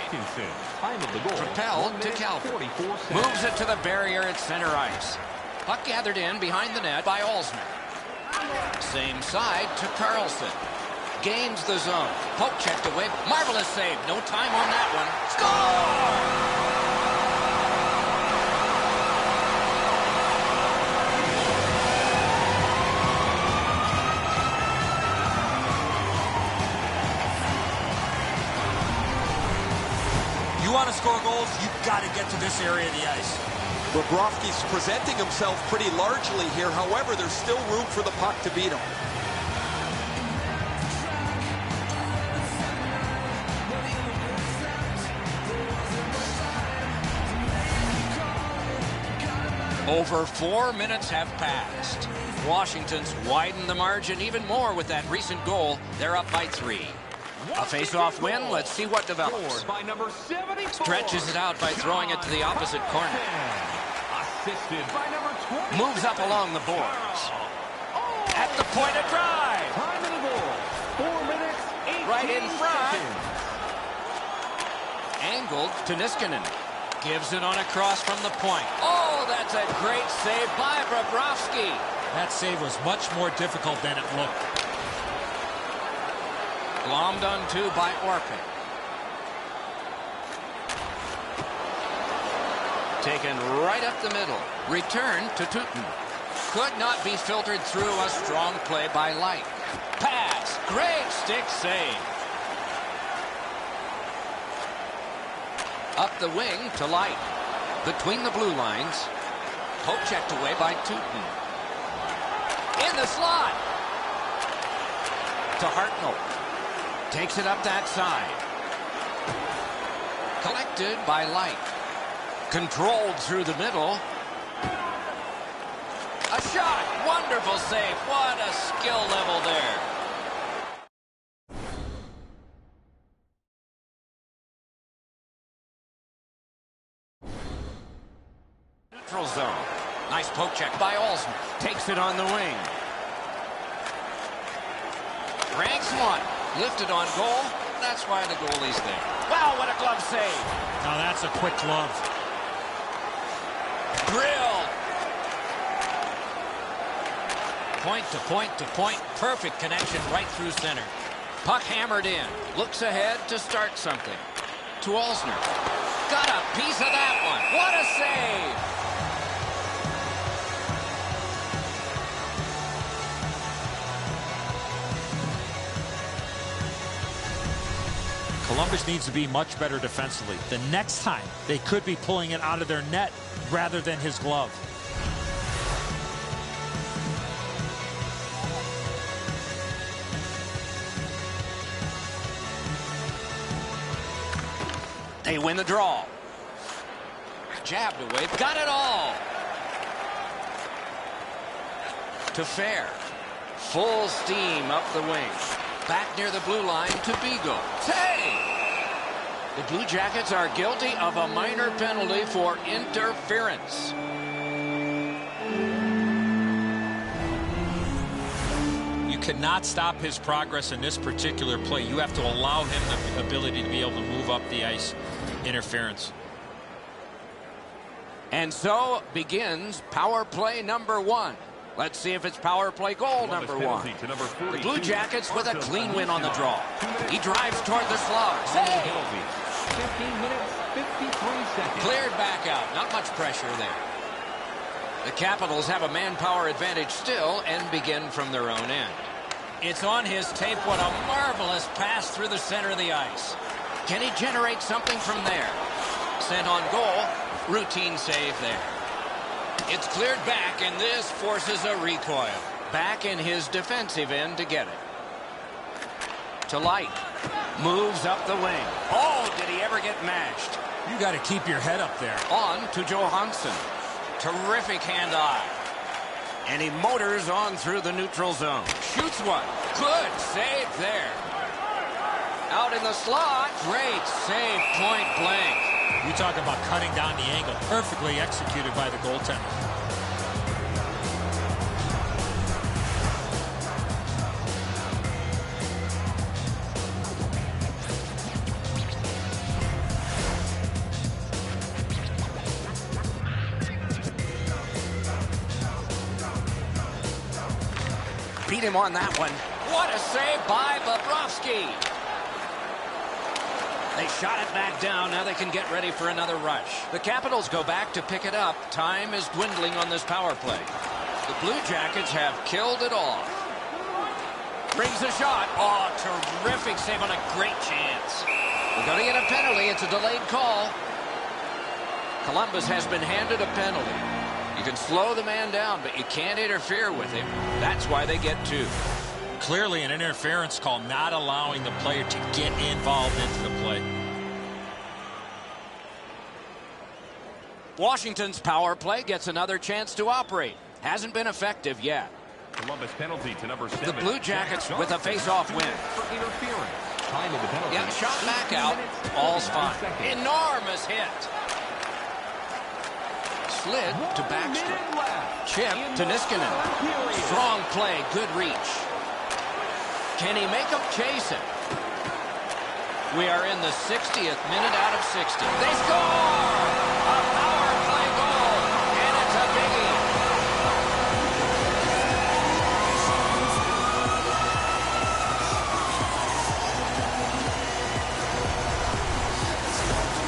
Propelled to Calvert. Moves it to the barrier at center ice. Puck gathered in behind the net by Olsner. Same side to Carlson. Gains the zone. Poke checked away. Marvelous save. No time on that one. Score! You want to score goals, you've got to get to this area of the ice. Bobrovsky's presenting himself pretty largely here. However, there's still room for the puck to beat him. Over 4 minutes have passed. Washington's widened the margin even more with that recent goal. They're up by 3. A face-off win. Let's see what develops. By number 74. Stretches it out by throwing it to the opposite corner. Assisted by number 20. Moves up along the boards. At the point of drive. Time of the goal. 4 minutes, 18 Right in front. seconds. Angled to Niskanen. Gives it on a cross from the point. Oh, that's a great save by Bobrovsky. That save was much more difficult than it looked. Glommed on to by Orpik. Taken right up the middle. Return to Tutin. Could not be filtered through. A strong play by Light. Pass. Great stick save. Up the wing to Light. Between the blue lines. Poke checked away by Tutin. In the slot. To Hartnell. Takes it up that side. Collected by Light. Controlled through the middle. A shot. Wonderful save. What a skill level there. Neutral zone. Nice poke check by Olsen. Takes it on the wing. Ranks one. Lifted on goal. That's why the goalie's there. Wow, what a glove save. Now that's a quick glove. Drilled. Point to point to point. Perfect connection right through center. Puck hammered in. Looks ahead to start something. To Olsner. Got a piece of that one. What a save. Columbus needs to be much better defensively. The next time, they could be pulling it out of their net rather than his glove. They win the draw. Jabbed away. Got it all. To Fair. Full steam up the wing. Back near the blue line to Beagle. Save! The Blue Jackets are guilty of a minor penalty for interference. You cannot stop his progress in this particular play. You have to allow him the ability to be able to move up the ice. Interference. And so begins power play number 1. Let's see if it's power play goal number 1. The Blue Jackets with a clean win on the draw. He drives toward the slot. Save! 15 minutes, 53 seconds. Cleared back out. Not much pressure there. The Capitals have a manpower advantage still and begin from their own end. It's on his tape. What a marvelous pass through the center of the ice. Can he generate something from there? Sent on goal. Routine save there. It's cleared back, and this forces a recoil. Back in his defensive end to get it. To Light. Moves up the wing. Oh, did he ever get mashed? You got to keep your head up there. On to Johansson. Terrific hand-eye. And he motors on through the neutral zone. Shoots one. Good save there. Out in the slot. Great save, point blank. You talk about cutting down the angle. Perfectly executed by the goaltender. him on that one. What a save by Bobrovsky. They shot it back down. Now they can get ready for another rush. The Capitals go back to pick it up. Time is dwindling on this power play. The Blue Jackets have killed it off. Brings a shot. Oh, terrific save on a great chance. We're going to get a penalty. It's a delayed call. Columbus has been handed a penalty. You can slow the man down, but you can't interfere with him. That's why they get two. Clearly an interference call, not allowing the player to get involved into the play. Washington's power play gets another chance to operate. Hasn't been effective yet. Columbus penalty to number 7. The Blue Jackets with a face-off win. For interference. Time of the penalty. Yeah, shot back out. All's fine. Enormous hit. Slid to Backstrom. Chip to Niskanen. Strong play. Good reach. Can he make them chase it? We are in the 60th minute out of 60. They score! A power play goal, and it's a biggie.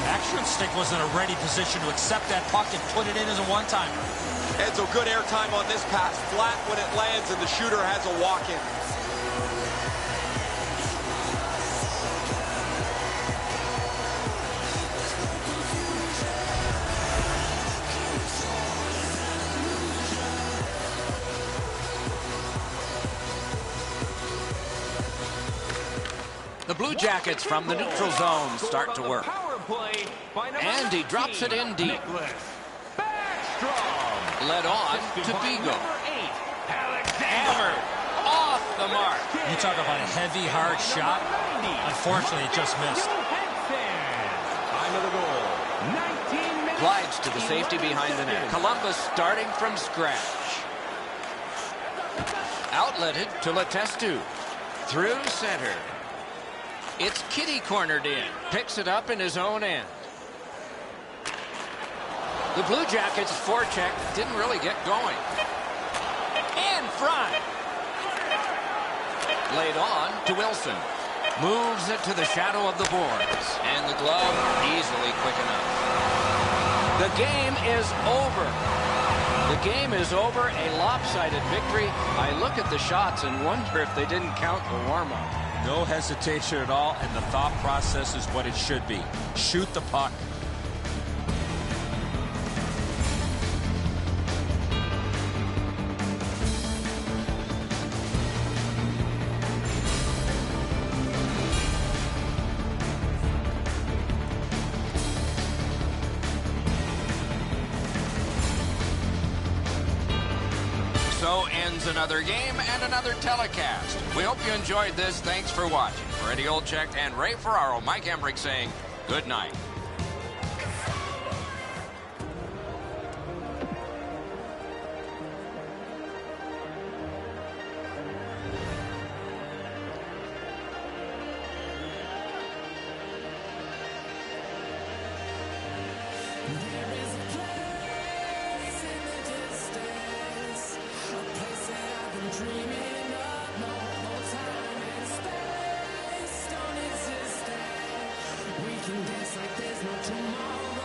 Backstrom's stick was in a ready position to accept that puck and put it in as a one-timer. Edzo, good airtime on this pass. Flat when it lands, and the shooter has a walk-in. The Blue Jackets from the neutral zone start to work. And he drops it in deep. Led on to Bigo. Hammered off the mark. You talk about a heavy, hard shot. Unfortunately, it just missed. Time of the goal. 19 minutes. Glides to the safety behind the net. Columbus starting from scratch. Outletted to Letestu. Through center. It's Kitty cornered in. Picks it up in his own end. The Blue Jackets' forecheck didn't really get going. In front. Laid on to Wilson. Moves it to the shadow of the boards. And the glove easily quick enough. The game is over. The game is over. A lopsided victory. I look at the shots and wonder if they didn't count the warm-up. No hesitation at all, and the thought process is what it should be. Shoot the puck. So ends another game and another telecast. We hope you enjoyed this. Thanks for watching. For Eddie Olczyk and Ray Ferraro, Mike Emmerich saying good night. We can dance like there's no tomorrow.